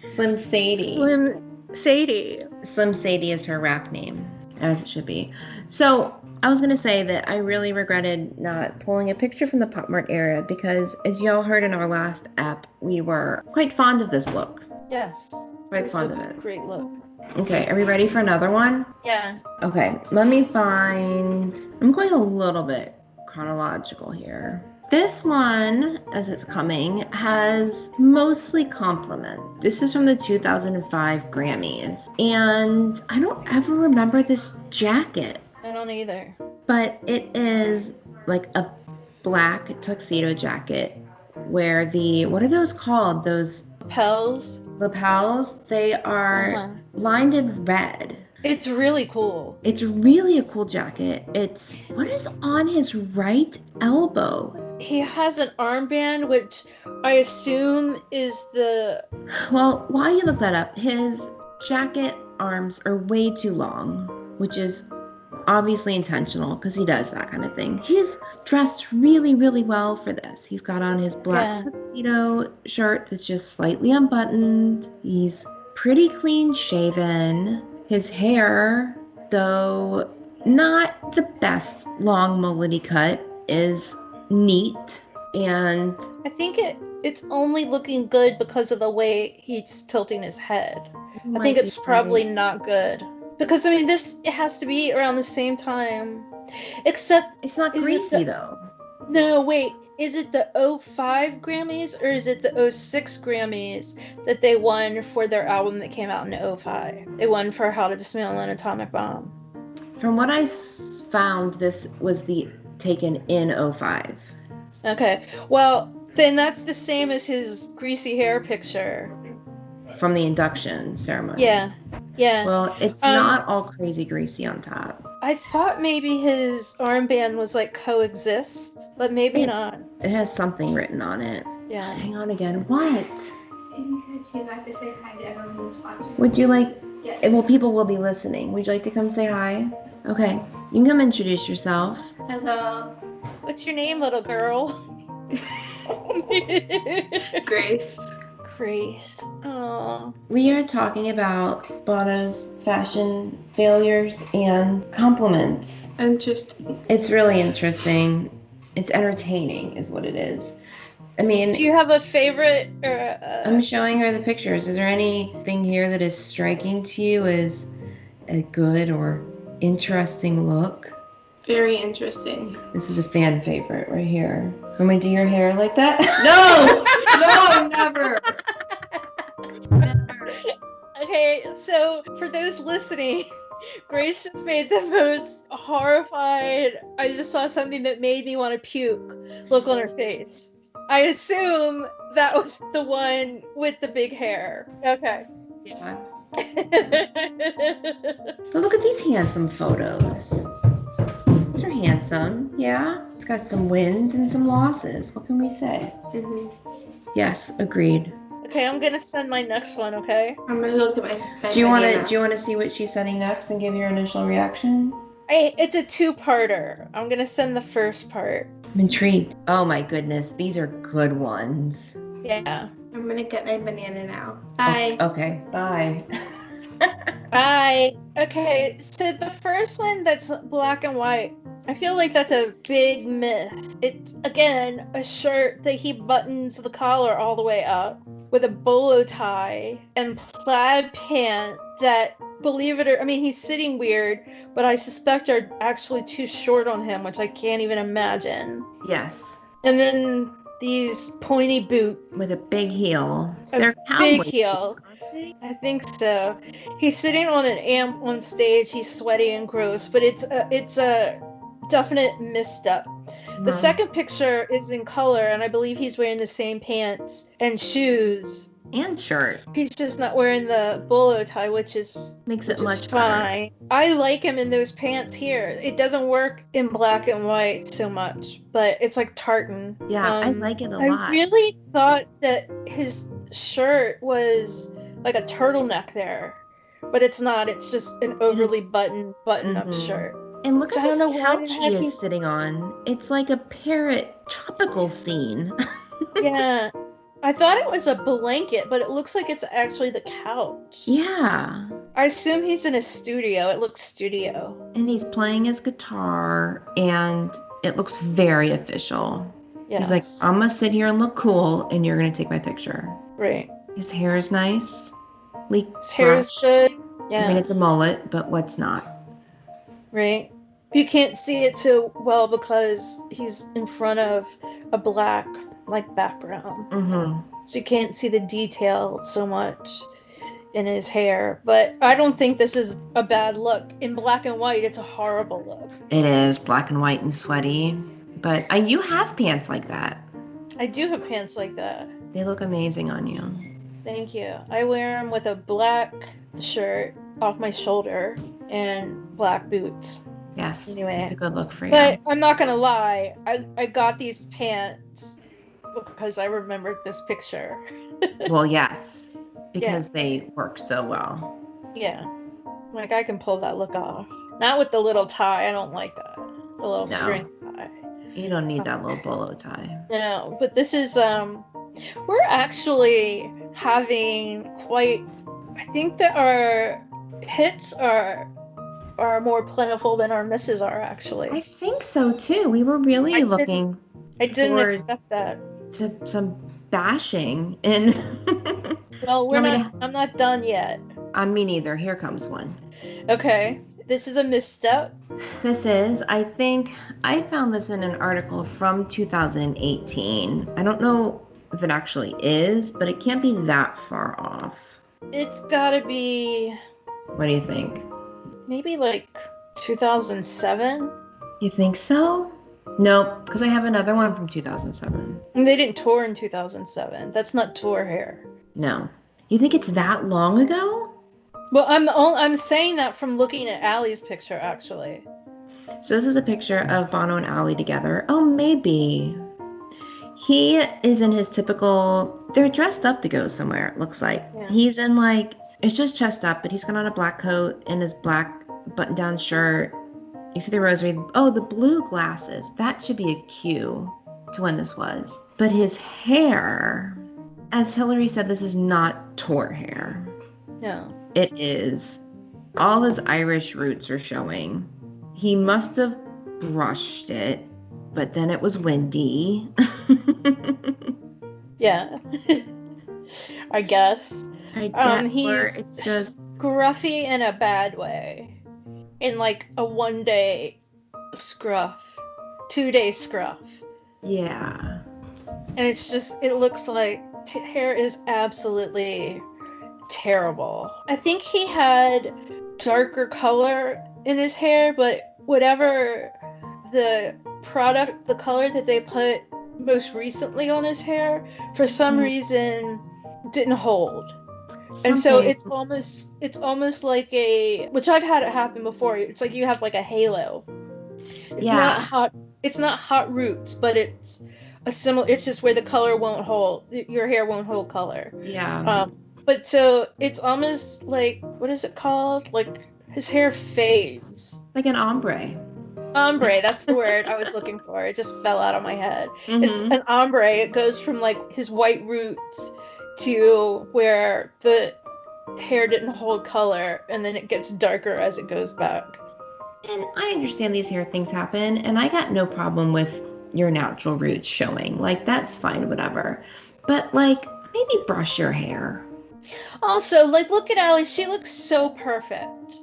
B: Slim Sadie.
A: Slim Sadie.
B: Slim Sadie is her rap name, as it should be. So, I was going to say that I really regretted not pulling a picture from the Pop Mart era because, as y'all heard in our last app, we were quite fond of this look.
A: Yes.
B: Quite fond of it.
A: Great look.
B: Okay, are we ready for another one?
A: Yeah.
B: Okay, let me find... I'm going a little bit chronological here. This one, as it's coming, has mostly compliment. This is from the 2005 Grammys. And I don't ever remember this jacket.
A: I don't either.
B: But it is like a black tuxedo jacket where what are those called? Those
A: lapels?
B: Lapels, they are lined in red.
A: It's really cool.
B: It's really a cool jacket. What is on his right elbow?
A: He has an armband, which I assume is
B: Well, while you look that up, his jacket arms are way too long, which is obviously intentional because he does that kind of thing. He's dressed really, really well for this. He's got on his black tuxedo shirt that's just slightly unbuttoned. He's pretty clean shaven. His hair, though not the best long mullety cut, is neat. And
A: I think it's only looking good because of the way he's tilting his head. I think it's probably not good. Because, I mean, it has to be around the same time. Except...
B: It's not greasy, though.
A: No, wait. Is it the 05 Grammys or is it the 06 Grammys that they won for their album that came out in 05? They won for How to Dismantle an Atomic Bomb.
B: From what I found, this was taken in 05.
A: Okay. Well, then that's the same as his greasy hair picture.
B: From the induction ceremony.
A: Yeah. Yeah.
B: Well, it's not all crazy greasy on top.
A: I thought maybe his armband was like coexist, but maybe not.
B: It has something written on it.
A: Yeah.
B: Hang on again. What?
C: Would you like to say hi to everyone that's watching?
B: Would you like...
C: Yes.
B: Well, people will be listening. Would you like to come say hi? Okay. You can come introduce yourself.
C: Hello.
A: What's your name, little girl?
C: Grace.
A: Grace. Oh.
B: We are talking about Bono's fashion failures and compliments.
C: Interesting.
B: It's really interesting. It's entertaining is what it is. I mean...
A: Do you have a favorite?
B: I'm showing her the pictures. Is there anything here that is striking to you as a good or interesting look?
C: Very interesting.
B: This is a fan favorite right here. Want me to do your hair like that?
C: No, never.
A: Okay, so for those listening, Grace just made the most horrified, I just saw something that made me want to puke look on her face. I assume that was the one with the big hair. Okay.
B: Yeah. But look at these handsome photos. These are handsome, yeah? It's got some wins and some losses. What can we say?
C: Mm-hmm.
B: Yes, agreed.
A: Okay, I'm gonna send my next one, okay?
C: I'm gonna look at my
B: Do you want to see what she's sending next and give your initial reaction?
A: It's a two-parter. I'm gonna send the first part.
B: I'm intrigued. Oh my goodness, these are good ones.
A: Yeah.
C: I'm gonna get my banana now. Bye.
B: Okay, bye.
A: Bye. Okay, so the first one that's black and white, I feel like that's a big miss. It's, again, a shirt that he buttons the collar all the way up with a bolo tie and plaid pants that, believe it or, I mean, he's sitting weird, but I suspect are actually too short on him, which I can't even imagine.
B: Yes.
A: And then these pointy boots.
B: With a big heel.
A: They're big heel. I think so. He's sitting on an amp on stage. He's sweaty and gross, but it's a definite misstep. The second picture is in color, and I believe he's wearing the same pants and shoes.
B: And shirt.
A: He's just not wearing the bolo tie, which
B: makes it much
A: fine. I like him in those pants here. It doesn't work in black and white so much, but it's like tartan.
B: Yeah, I like it a lot.
A: I really thought that his shirt was like a turtleneck there, but it's not. It's just an overly button-up shirt.
B: And look at this couch he is sitting on. It's like a parrot tropical scene.
A: Yeah. I thought it was a blanket, but it looks like it's actually the couch.
B: Yeah.
A: I assume he's in a studio. It looks studio.
B: And he's playing his guitar, and it looks very official.
A: Yes.
B: He's like, I'm gonna sit here and look cool, and you're gonna take my picture.
A: Right.
B: His hair is nice.
A: His hair is good. Yeah.
B: I mean, it's a mullet, but what's not?
A: Right. You can't see it too well because he's in front of a black background.
B: Mm-hmm.
A: So you can't see the detail so much in his hair. But I don't think this is a bad look. In black and white, it's a horrible look.
B: It is black and white and sweaty. But you have pants like that.
A: I do have pants like that.
B: They look amazing on you.
A: Thank you. I wear them with a black shirt off my shoulder and black boots.
B: Yes,
A: anyway,
B: it's a good look for you.
A: But I'm not gonna lie, I got these pants because I remembered this picture.
B: Well, yes, because they work so well.
A: Yeah, like I can pull that look off. Not with the little tie. I don't like that. The little string tie.
B: You don't need that little bolo tie.
A: No, but this is we're actually having quite. I think that our hits are more plentiful than our misses are, actually.
B: I think so too. We were really looking.
A: I didn't expect that.
B: To some bashing and.
A: Well, I'm not done yet.
B: Me neither. Here comes one.
A: Okay, this is a misstep.
B: This is. I think I found this in an article from 2018. I don't know if it actually is, but it can't be that far off.
A: It's gotta be.
B: What do you think?
A: Maybe 2007?
B: You think so? Nope, because I have another one from 2007.
A: And they didn't tour in 2007. That's not tour hair.
B: No. You think it's that long ago?
A: Well, I'm saying that from looking at Allie's picture, actually.
B: So this is a picture of Bono and Allie together. Oh, maybe. He is in his typical... They're dressed up to go somewhere, it looks like. Yeah. He's in it's just chest up, but he's got on a black coat and his black button-down shirt. You see the rosary. Oh, the blue glasses. That should be a cue to when this was. But his hair, as Hillary said, this is not tour hair.
A: No.
B: It is. All his Irish roots are showing. He must have brushed it, but then it was windy.
A: Yeah. I guess.
B: He's it's just
A: scruffy in a bad way. In a 1 day scruff, 2 day scruff.
B: Yeah.
A: And it looks like hair is absolutely terrible. I think he had darker color in his hair, but whatever the color that they put most recently on his hair, for some reason didn't hold. And so it's almost like which I've had it happen before. It's like you have a halo. It's not hot roots, but it's it's just where the color won't hold. Your hair won't hold color.
B: Yeah.
A: But so it's almost what is it called? His hair fades.
B: Like an ombre.
A: Ombre, that's the word I was looking for. It just fell out of my head. Mm-hmm. It's an ombre. It goes from his white roots to where the hair didn't hold color, and then it gets darker as it goes back.
B: And I understand these hair things happen, and I got no problem with your natural roots showing. That's fine, whatever. But maybe brush your hair.
A: Also, look at Allie. She looks so perfect.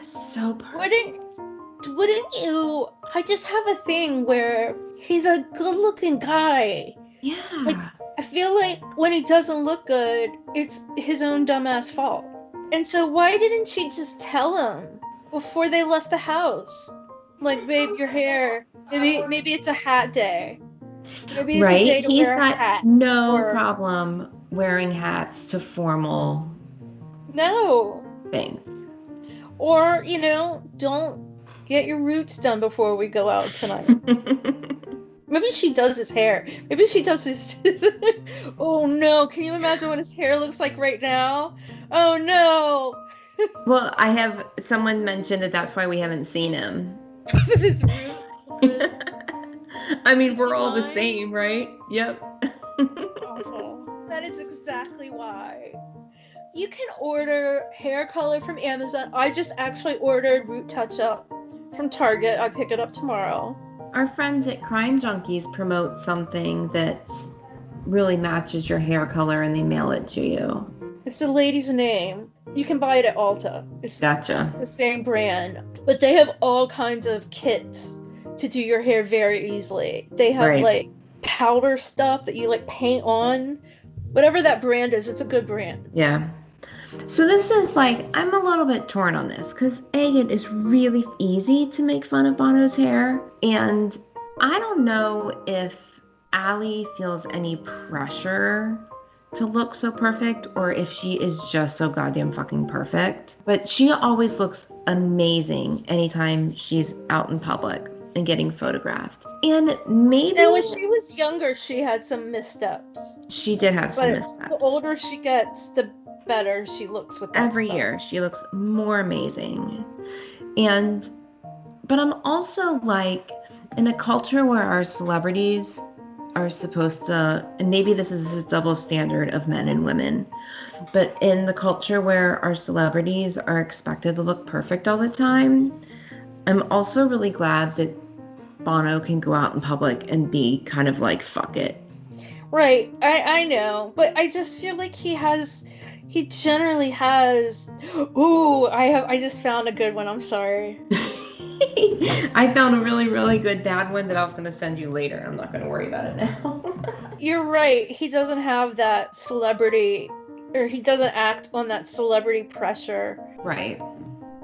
B: So perfect.
A: Wouldn't you? I just have a thing where he's a good-looking guy.
B: Yeah.
A: I feel like when he doesn't look good, it's his own dumbass fault. And so why didn't she just tell him before they left the house? Babe, your hair. Maybe it's a hat day. Maybe it's a day to wear a hat.
B: He's got no problem wearing hats to formal things.
A: Or, don't get your roots done before we go out tonight. Maybe she does his hair. Maybe she does his... Oh, no. Can you imagine what his hair looks like right now? Oh, no.
B: Well, I have... Someone mentioned that's why we haven't seen him.
A: Because of his roots?
B: I mean, we're all the same, right? Yep.
A: Awful. That is exactly why. you can order hair color from Amazon. I just actually ordered root touch-up from Target. I pick it up tomorrow.
B: Our friends at Crime Junkies promote something that's really matches your hair color and they mail it to you.
A: It's a lady's name. You can buy it at Ulta. It's
B: Gotcha.
A: the same brand. But they have all kinds of kits to do your hair very easily. They have
B: Right.
A: like powder stuff that you like paint on. Whatever that brand is, it's a good brand.
B: Yeah. So this is like, I'm a little bit torn on this because it is really easy to make fun of Bono's hair. And I don't know if Allie feels any pressure to look so perfect or if she is just so goddamn fucking perfect. But she always looks amazing anytime she's out in public and getting photographed. And maybe...
A: Now, when she was younger, she had some missteps.
B: She did have some
A: But
B: missteps.
A: the older she gets, the better she looks with that
B: Every
A: stuff.
B: year she looks more amazing. But I'm also like, in a culture where our celebrities are supposed to, and maybe this is a double standard of men and women, but in the culture where our celebrities are expected to look perfect all the time, I'm also really glad that Bono can go out in public and be kind of like, fuck it.
A: Right, I know, but I just feel like he generally has, I just found a good one, I'm sorry.
B: I found a really, really good bad one that I was going to send you later. I'm not going to worry about it now.
A: You're right, he doesn't have that celebrity, or he doesn't act on that celebrity pressure.
B: Right.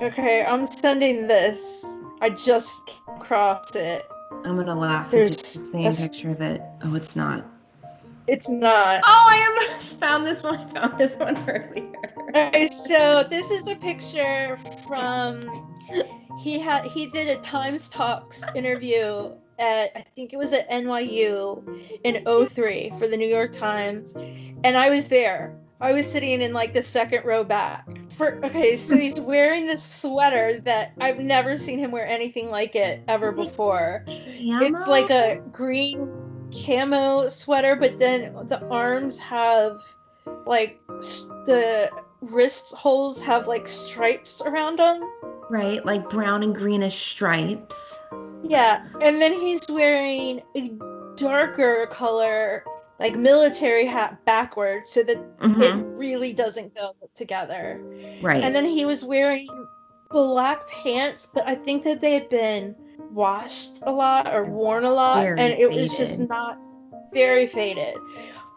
A: Okay, I'm sending this. I just came across it.
B: I'm going to laugh if it's the same picture that, oh, it's not.
A: It's not.
B: Oh, I almost found this one. I found this one earlier.
A: Okay, so this is a picture from, he did a Times Talks interview at, I think it was at NYU in 2003 for the New York Times, and I was there. I was sitting in like the second row back. So he's wearing this sweater that I've never seen him wear anything like it ever before. It's like a green camo sweater, but then the arms have like the wrist holes have like stripes around them.
B: Right, like brown and greenish stripes.
A: Yeah, and then he's wearing a darker color like military hat backwards so that it really doesn't go together.
B: Right.
A: And then he was wearing black pants, but I think that they had been washed a lot or worn a lot,
B: Very
A: and it
B: faded.
A: was just not very faded.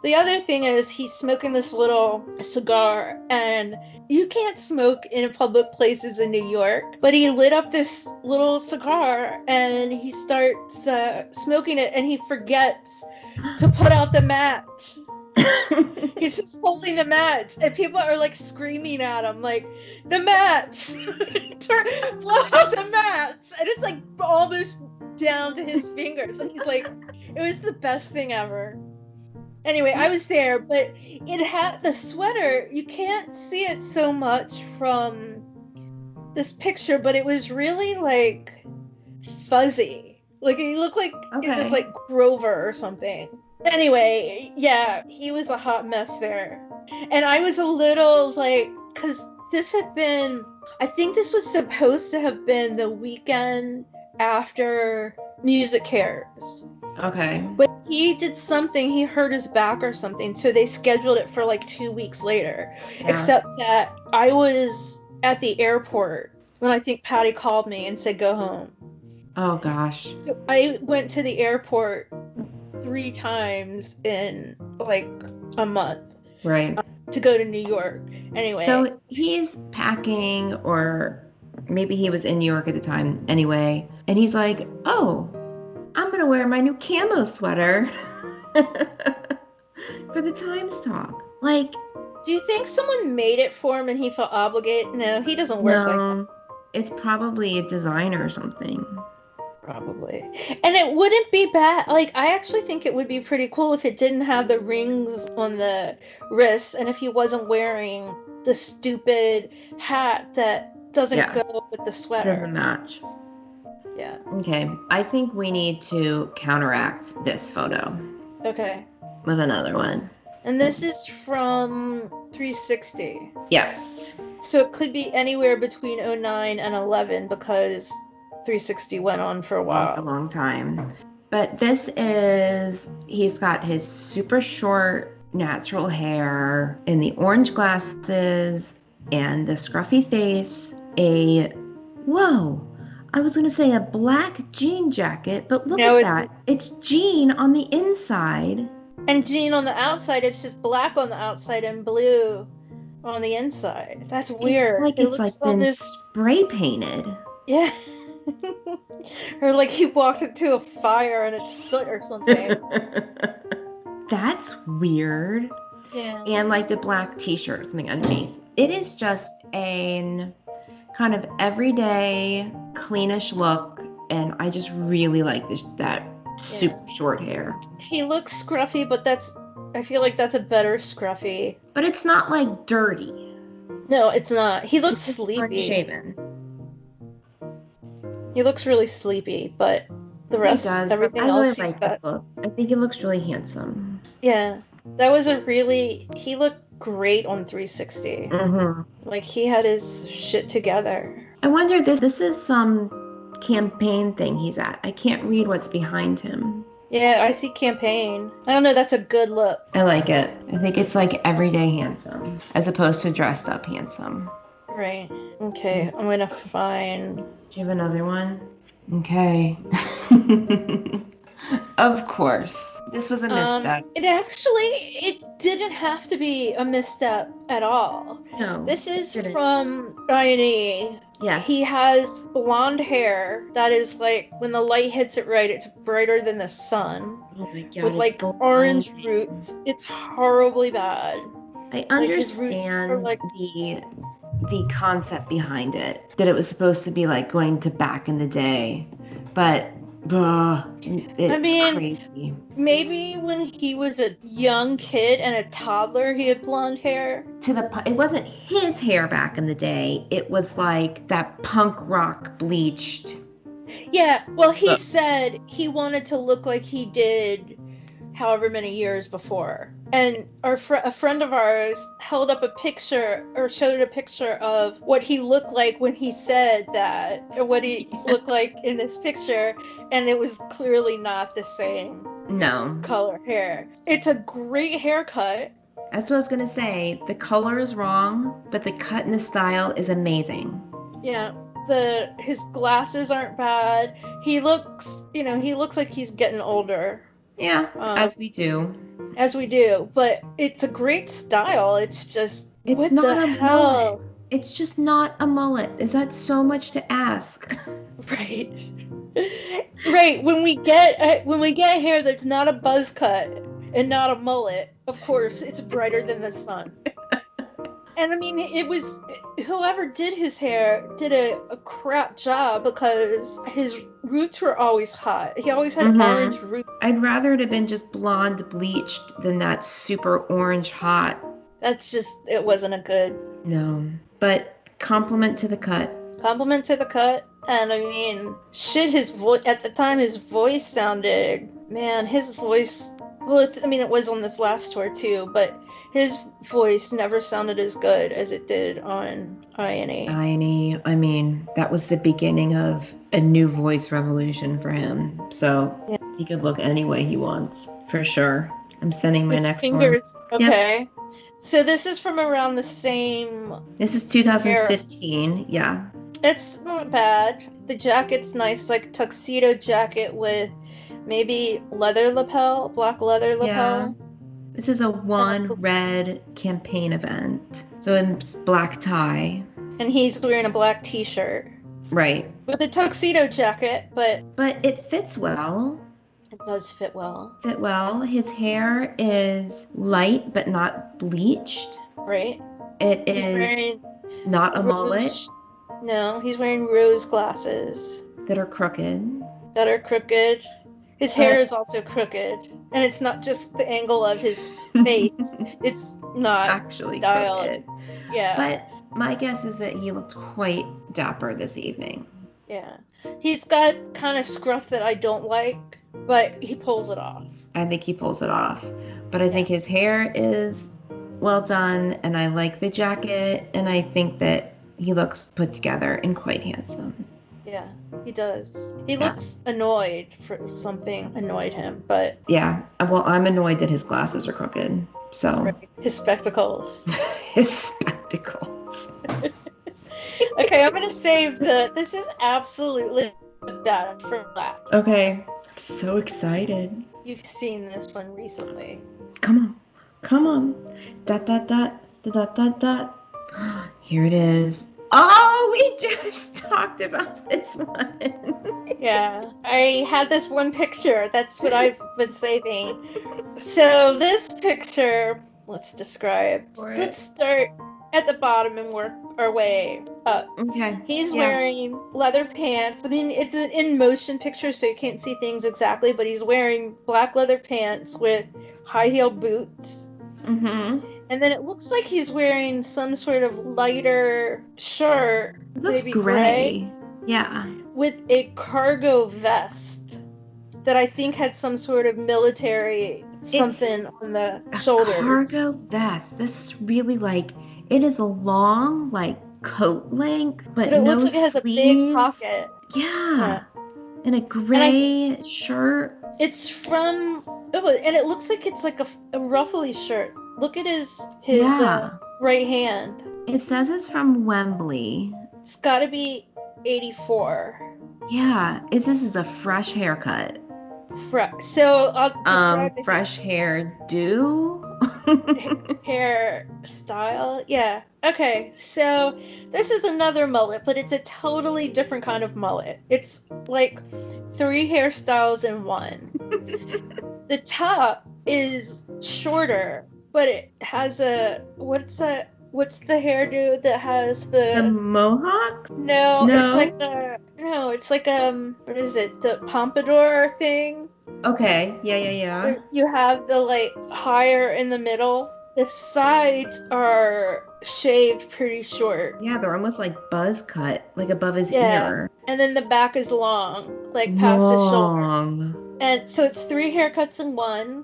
A: The other thing is he's smoking this little cigar, and you can't smoke in public places in New York, but he lit up this little cigar and he starts smoking it, and he forgets to put out the match. He's just holding the match, and people are like screaming at him, like, the match! Blow out the match! And it's like almost down to his fingers, and he's like, it was the best thing ever. Anyway, I was there, but it had the sweater, you can't see it so much from this picture, but it was really like fuzzy. Like it looked like it was like Grover or something. Anyway, yeah, he was a hot mess there. And I was a little like, because this had been, I think this was supposed to have been the weekend after Music Cares.
B: Okay.
A: But he did something, he hurt his back or something, so they scheduled it for like 2 weeks later. Yeah. Except that I was at the airport when I think Patty called me and said, go home.
B: Oh, gosh.
A: So I went to the airport 3 times in like a month.
B: Right.
A: To go to New York. Anyway.
B: So he's packing, or maybe he was in New York at the time anyway, and he's like, oh, I'm going to wear my new camo sweater for the Times Talk. Like,
A: do you think someone made it for him and he felt obligated? No, he doesn't work like that.
B: It's probably a designer or something.
A: Probably. And it wouldn't be bad. Like, I actually think it would be pretty cool if it didn't have the rings on the wrists and if he wasn't wearing the stupid hat that doesn't go with the sweater.
B: Doesn't match.
A: Yeah.
B: Okay. I think we need to counteract this photo.
A: Okay.
B: With another one.
A: And this is from 360.
B: Yes.
A: So it could be anywhere between 09 and 11 because 360 went on for a
B: A
A: while.
B: long time. But this is, he's got his super short natural hair and the orange glasses and the scruffy face, I was going to say a black jean jacket, but look
A: No,
B: at that. It's jean on the inside.
A: And jean on the outside, it's just black on the outside and blue on the inside. That's weird.
B: It's like been spray painted.
A: Yeah. Or like he walked into a fire and it's soot or something.
B: That's weird.
A: Yeah.
B: And like the black t-shirt, something underneath. It is just a kind of everyday, cleanish look, and I just really like that super short hair.
A: He looks scruffy, but I feel like that's a better scruffy.
B: But it's not like dirty.
A: No, it's not. He looks sleepy.
B: Shaven.
A: He looks really sleepy, but the rest, everything else, he's got.
B: I think he looks really handsome.
A: Yeah, that was he looked great on 360.
B: Mm-hmm.
A: Like he had his shit together.
B: I wonder, this is some campaign thing he's at. I can't read what's behind him.
A: Yeah, I see campaign. I don't know, that's a good look.
B: I like it. I think it's like everyday handsome as opposed to dressed up handsome.
A: Right. Okay, I'm gonna find.
B: Do you have another one? Okay. Of course. This was a misstep.
A: It didn't have to be a misstep at all.
B: No.
A: This is from Ryan.
B: Yes.
A: He has blonde hair that is like, when the light hits it right, it's brighter than the sun.
B: Oh my God.
A: With like orange roots. It's horribly bad.
B: I understand
A: like,
B: the concept behind it, that it was supposed to be like going to back in the day, but it's crazy.
A: Maybe when he was a young kid and a toddler, he had blonde hair.
B: It wasn't his hair back in the day. It was like that punk rock bleached.
A: Yeah, well, he said he wanted to look like he did however many years before. And a friend of ours held up a picture, or showed a picture of what he looked like when he said that, or what he looked like in this picture, and it was clearly not the same color hair. It's a great haircut.
B: That's what I was going to say. The color is wrong, but the cut and the style is amazing.
A: Yeah. His glasses aren't bad. He looks like he's getting older.
B: Yeah, as we do.
A: As we do, but it's a great style. It's just,
B: it's not a mullet. It's just not a mullet. Is that so much to ask?
A: Right. Right. When we get hair that's not a buzz cut and not a mullet, of course, it's brighter than the sun. And I mean, it was, whoever did his hair did a crap job, because his roots were always hot. He always had orange roots.
B: I'd rather it have been just blonde bleached than that super orange hot.
A: It wasn't a good.
B: No, but compliment to the cut.
A: Compliment to the cut. And I mean, shit, at the time, his voice sounded, man, his voice, well, it was on this last tour too, but his voice never sounded as good as it did on I&E.
B: I&E, I mean, that was the beginning of a new voice revolution for him. So he could look any way he wants, for sure. I'm sending my next one.
A: Okay. Yep. So this is from around the same...
B: This is 2015, yeah.
A: It's not bad. The jacket's nice. It's like a tuxedo jacket with maybe black leather lapel.
B: Yeah. This is a one red campaign event. So it's black tie.
A: And he's wearing a black t-shirt.
B: Right.
A: With a tuxedo jacket, but
B: it fits well.
A: It does fit well.
B: His hair is light but not bleached.
A: Right.
B: It is not a mullet.
A: No, he's wearing rose glasses.
B: That are crooked.
A: His hair is also crooked. And it's not just the angle of his face. It's not
B: actually
A: styled.
B: Crooked.
A: Yeah.
B: But my guess is that he looked quite dapper this evening.
A: Yeah. He's got kind of scruff that I don't like, but he pulls it off.
B: I think he pulls it off. But I think his hair is well done, and I like the jacket, and I think that he looks put together and quite handsome.
A: Yeah, he does. He
B: Yeah.
A: looks annoyed for something annoyed him, but
B: Yeah. Well, I'm annoyed that his glasses are crooked. So
A: his spectacles.
B: his spectacles.
A: Okay, I'm gonna save this is absolutely the best for last.
B: Okay. I'm so excited.
A: You've seen this one recently.
B: Come on. Come on. Dot, dot, dot, dot, dot, dot, dot. Here it is. Oh, we just talked about this one.
A: Yeah, I had this one picture. That's what I've been saving. So this picture, let's describe. Let's start at the bottom and work our way up.
B: Okay.
A: He's wearing leather pants. I mean, it's an in-motion picture, so you can't see things exactly, but he's wearing black leather pants with high-heeled boots.
B: Mm-hmm.
A: And then it looks like he's wearing some sort of lighter shirt.
B: It looks
A: maybe
B: gray. Yeah.
A: With a cargo vest that I think had some sort of military something on the shoulders.
B: Cargo vest. This is really like, it is a long, like, coat length, but
A: it
B: no
A: looks like it has a big pocket.
B: Yeah. And a gray shirt.
A: It's from, and it looks like it's like a ruffly shirt. Look at his right hand.
B: It says it's from Wembley.
A: It's got to be 84.
B: Yeah, this is a fresh haircut.
A: So I'll describe
B: fresh hairdo.
A: Hairstyle. Yeah. Okay. So this is another mullet, but it's a totally different kind of mullet. It's like 3 hairstyles in one. The top is shorter, but it has what's the hairdo that has the
B: mohawk?
A: No, it's like what is it? The pompadour thing?
B: Okay. Yeah.
A: You have the like higher in the middle. The sides are shaved pretty short.
B: Yeah, they're almost like buzz cut, like above his ear.
A: And then the back is long, like past his shoulder. And so it's 3 haircuts in one.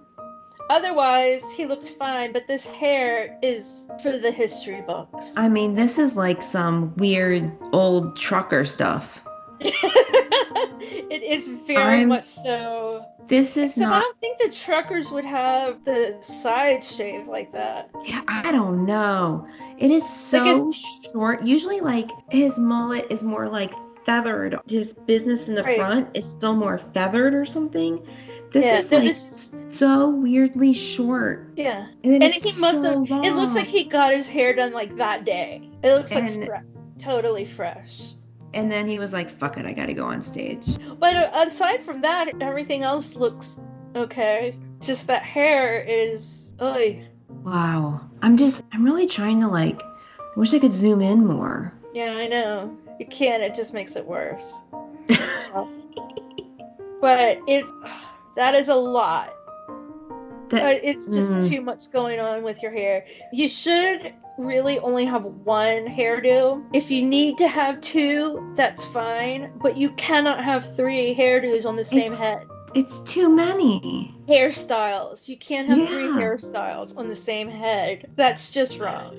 A: Otherwise, he looks fine, but this hair is for the history books.
B: I mean, this is like some weird old trucker stuff.
A: It is very much so.
B: This is
A: not. I don't think the truckers would have the side shave like that.
B: Yeah, I don't know. It is so short. Usually, like, his mullet is more like feathered. His business in the front is still more feathered or something. This is so weirdly short.
A: Yeah. And he must have. It looks like he got his hair done like that day. It looks like totally fresh.
B: And then he was like, fuck it, I gotta go on stage.
A: But aside from that, everything else looks okay. Just that hair is... Oy.
B: Wow. I'm really trying to I wish I could zoom in more.
A: Yeah, I know. You can't, it just makes it worse. But that is a lot. It's just too much going on with your hair. You should really only have one hairdo. If you need to have 2, that's fine, but you cannot have 3 hairdos on the same head.
B: It's too many.
A: Hairstyles. You can't have 3 hairstyles on the same head. That's just wrong.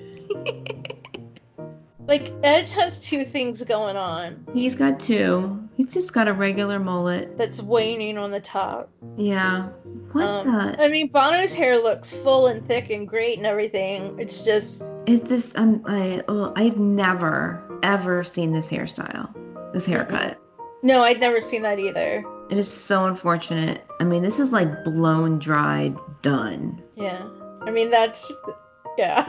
A: Like, Edge has 2 things going on.
B: He's got 2. He's just got a regular mullet.
A: That's waning on the top.
B: Yeah. What the?
A: I mean, Bono's hair looks full and thick and great and everything. It's just...
B: Is this... I've never, ever seen this hairstyle. This haircut.
A: No, I'd never seen that either.
B: It is so unfortunate. I mean, this is like blown, dried, done.
A: Yeah. I mean, that's... Yeah.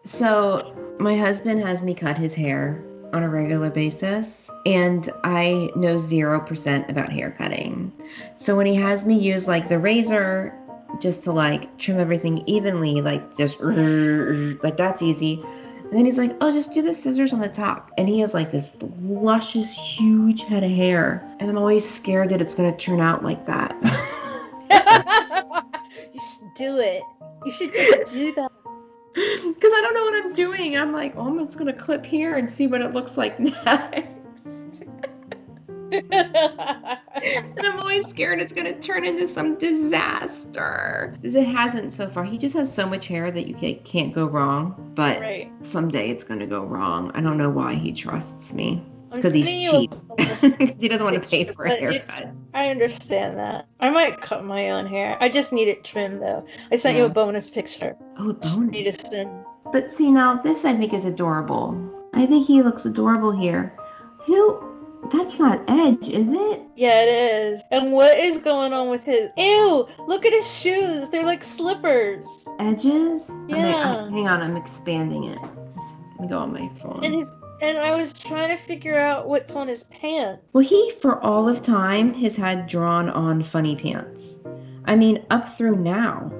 B: So, my husband has me cut his hair on a regular basis, and I know 0% about hair cutting. So when he has me use like the razor just to trim everything evenly, just that's easy. And then he's like, oh, just do the scissors on the top. And he has this luscious, huge head of hair. And I'm always scared that it's going to turn out like that.
A: You should do it. You should just do that.
B: Because I don't know what I'm doing. I'm like, oh, I'm just going to clip here and see what it looks like next. And I'm always scared it's going to turn into some disaster. Because it hasn't so far. He just has so much hair that you can't go wrong. But
A: Right.
B: someday it's going to go wrong. I don't know why he trusts me.
A: I'm
B: Because he's
A: sending you
B: cheap.
A: a bonus
B: He doesn't want to pay
A: picture,
B: for a
A: but
B: haircut.
A: I understand that. I might cut my own hair. I just need it trimmed though. I sent you a bonus picture.
B: Oh, a
A: Need to
B: bonus.
A: send.
B: But see, now this I think is adorable. I think he looks adorable here. That's not Edge, is it?
A: Yeah, it is. And what is going on with his? Ew! Look at his shoes. They're like slippers.
B: Edges?
A: Yeah.
B: Hang on, I'm expanding it. Let me go on my phone.
A: And I was trying to figure out what's on his pants.
B: Well, he, for all of time, has had drawn on funny pants. I mean, up through now.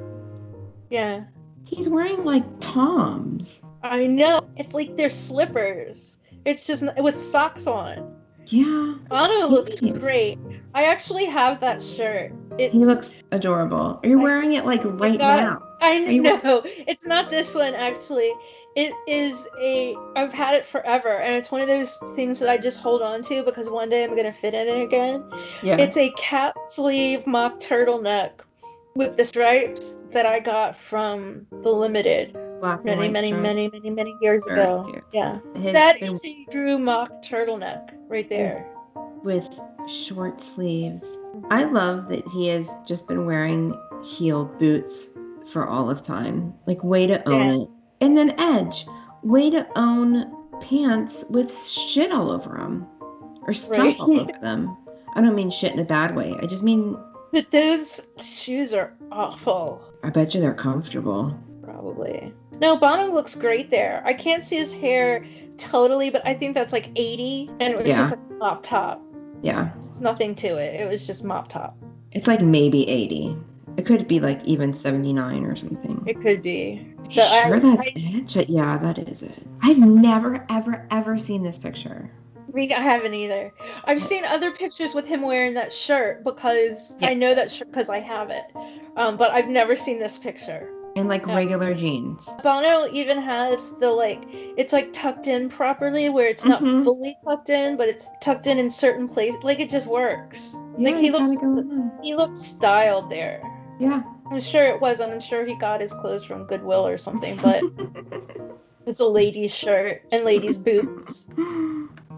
A: Yeah.
B: He's wearing like Toms.
A: I know. It's like they're slippers. It's just with socks on.
B: Yeah.
A: Bono looks great. I actually have that shirt.
B: He looks adorable. Are you wearing it like right now?
A: I know. It's not this one actually. It is I've had it forever, and it's one of those things that I just hold on to because one day I'm gonna fit in it again.
B: Yeah.
A: It's a cap sleeve mock turtleneck with the stripes that I got from the Limited many years ago. Yeah. That is a Drew mock turtleneck right there.
B: With short sleeves. I love that he has just been wearing heeled boots for all of time. Like, way to own it. And then Edge, way to own pants with shit all over them. Or stuff all over them. I don't mean shit in a bad way. I just mean...
A: But those shoes are awful.
B: I bet you they're comfortable.
A: Probably. No, Bono looks great there. I can't see his hair totally, but I think that's like 80. And it was just like a mop top.
B: Yeah.
A: There's nothing to it. It was just mop top.
B: It's like maybe 80. It could be like even 79 or something.
A: It could be.
B: Sure, that's Edge? Yeah, that is it. I've never, ever, ever seen this picture.
A: I haven't either. I've seen other pictures with him wearing that shirt because I know that shirt because I have it. But I've never seen this picture.
B: And like regular jeans.
A: Bono even has the it's like tucked in properly where it's not fully tucked in, but it's tucked in certain places. Like it just works.
B: Yeah,
A: like he looks styled there.
B: Yeah.
A: I'm sure it was. I'm sure he got his clothes from Goodwill or something, but it's a lady's shirt and ladies' boots.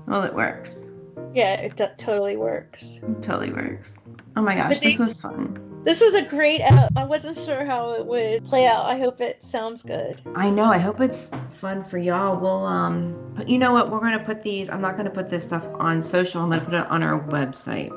B: Well, it works.
A: Yeah, it totally works.
B: It totally works. Oh my gosh, this was fun.
A: This was a great app. I wasn't sure how it would play out. I hope it sounds good.
B: I know. I hope it's fun for y'all. We'll, but you know what? We're going to put these, I'm not going to put this stuff on social. I'm going to put it on our website.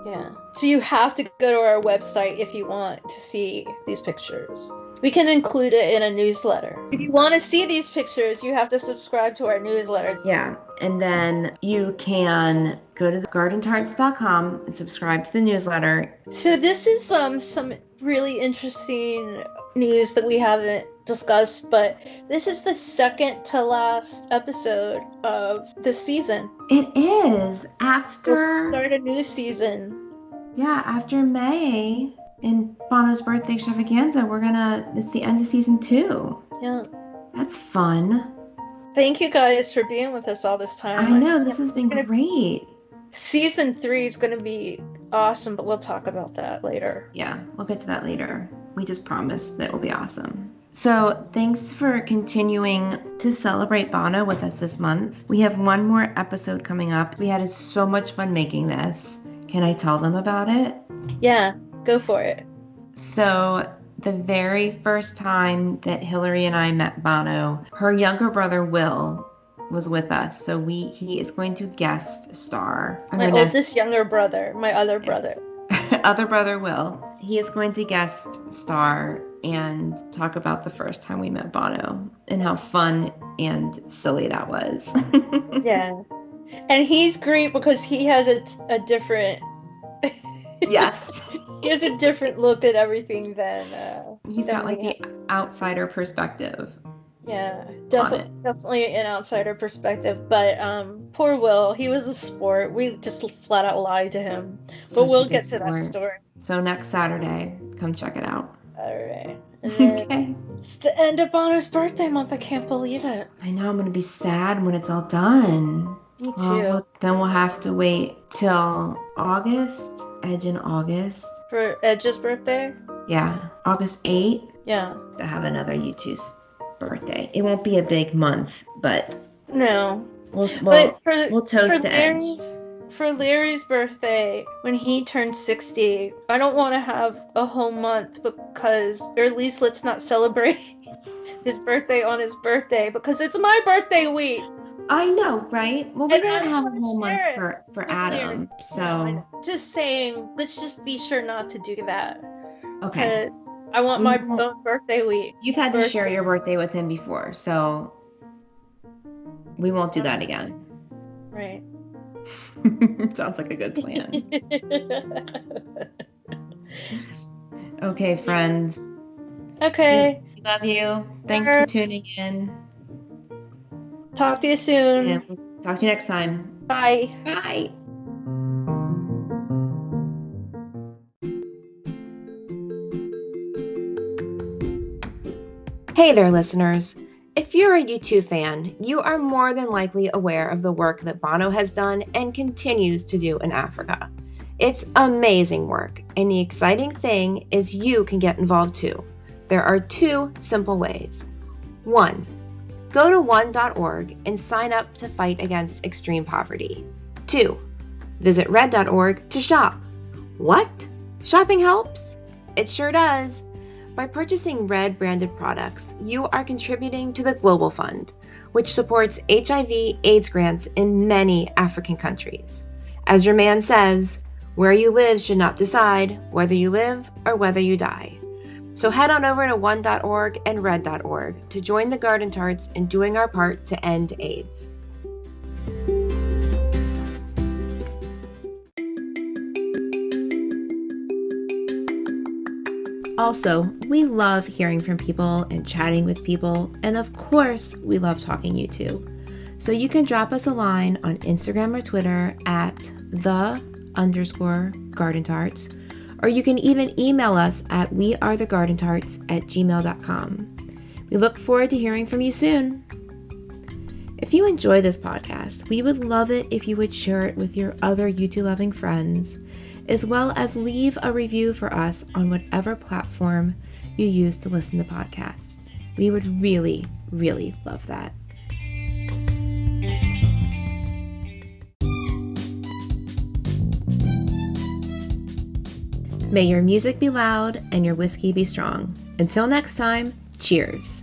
A: Yeah. So you have to go to our website if you want to see these pictures. We can include it in a newsletter. If you want to see these pictures, you have to subscribe to our newsletter.
B: Yeah. And then you can go to gardentarts.com and subscribe to the newsletter.
A: So this is some really interesting news that we haven't discussed, but this is the second to last episode of the season.
B: It is. After...
A: We'll start a new season.
B: Yeah, after May in Bono's birthday extravaganza, it's the end of season 2.
A: Yeah.
B: That's fun.
A: Thank you guys for being with us all this time.
B: I know, this has been great.
A: Season 3 is going to be awesome, but we'll talk about that later.
B: Yeah, we'll get to that later. We just promised that it will be awesome. So thanks for continuing to celebrate Bono with us this month. We have one more episode coming up. We had so much fun making this. Can I tell them about it?
A: Yeah, go for it.
B: So the very first time that Hillary and I met Bono, her younger brother Will was with us. So he is going to guest star.
A: My oldest younger brother, my other brother.
B: Other brother Will. He is going to guest star and talk about the first time we met Bono and how fun and silly that was.
A: Yeah. And he's great because he has a different...
B: Yes.
A: He has a different look at everything than...
B: He's got like the outsider perspective.
A: Yeah, definitely an outsider perspective. But poor Will, he was a sport. We just flat out lied to him. But we'll get to that story.
B: So next Saturday, come check it out.
A: Alright. Okay. It's the end of Bono's birthday month. I can't believe it.
B: I know, I'm going to be sad when it's all done.
A: Me
B: Well,
A: too.
B: then we'll have to wait till August, Edge in August.
A: For Edge's birthday?
B: Yeah, August 8th
A: Yeah.
B: to have another U2's birthday. It won't be a big month, but
A: No.
B: we'll
A: But
B: toast to Edge.
A: For Larry's birthday, when he turns 60, I don't want to have a whole month because, or at least let's not celebrate his birthday on his birthday because it's my birthday week.
B: I know, right? Well, we
A: And
B: gotta
A: I
B: have a
A: wanna
B: whole month
A: share it
B: for
A: with
B: Adam,
A: Larry.
B: so
A: No, just saying, let's just be sure not to do that.
B: okay.
A: Because I want my own birthday week.
B: You've had to share your birthday with him before, so we won't do that again.
A: Right.
B: Sounds like a good plan. Okay, friends.
A: Okay.
B: We love you. Thanks for tuning in.
A: Talk to you soon.
B: And we'll talk to you next time.
A: Bye.
B: Bye.
D: Hey there, listeners. If you're a U2 fan, you are more than likely aware of the work that Bono has done and continues to do in Africa. It's amazing work, and the exciting thing is you can get involved too. There are 2 simple ways. 1. Go to one.org and sign up to fight against extreme poverty. 2. Visit red.org to shop. What? Shopping helps? It sure does. By purchasing Red branded products, you are contributing to the Global Fund, which supports HIV/AIDS grants in many African countries. As your man says, where you live should not decide whether you live or whether you die. So head on over to one.org and red.org to join the Garden Tarts in doing our part to end AIDS. Also, we love hearing from people and chatting with people, and of course, we love talking U2. So you can drop us a line on Instagram or Twitter at _gardentarts, or you can even email us at wearethegardentarts@gmail.com. We look forward to hearing from you soon. If you enjoy this podcast, we would love it if you would share it with your other U2 loving friends, as well as leave a review for us on whatever platform you use to listen to podcasts. We would really, really love that. May your music be loud and your whiskey be strong. Until next time, cheers.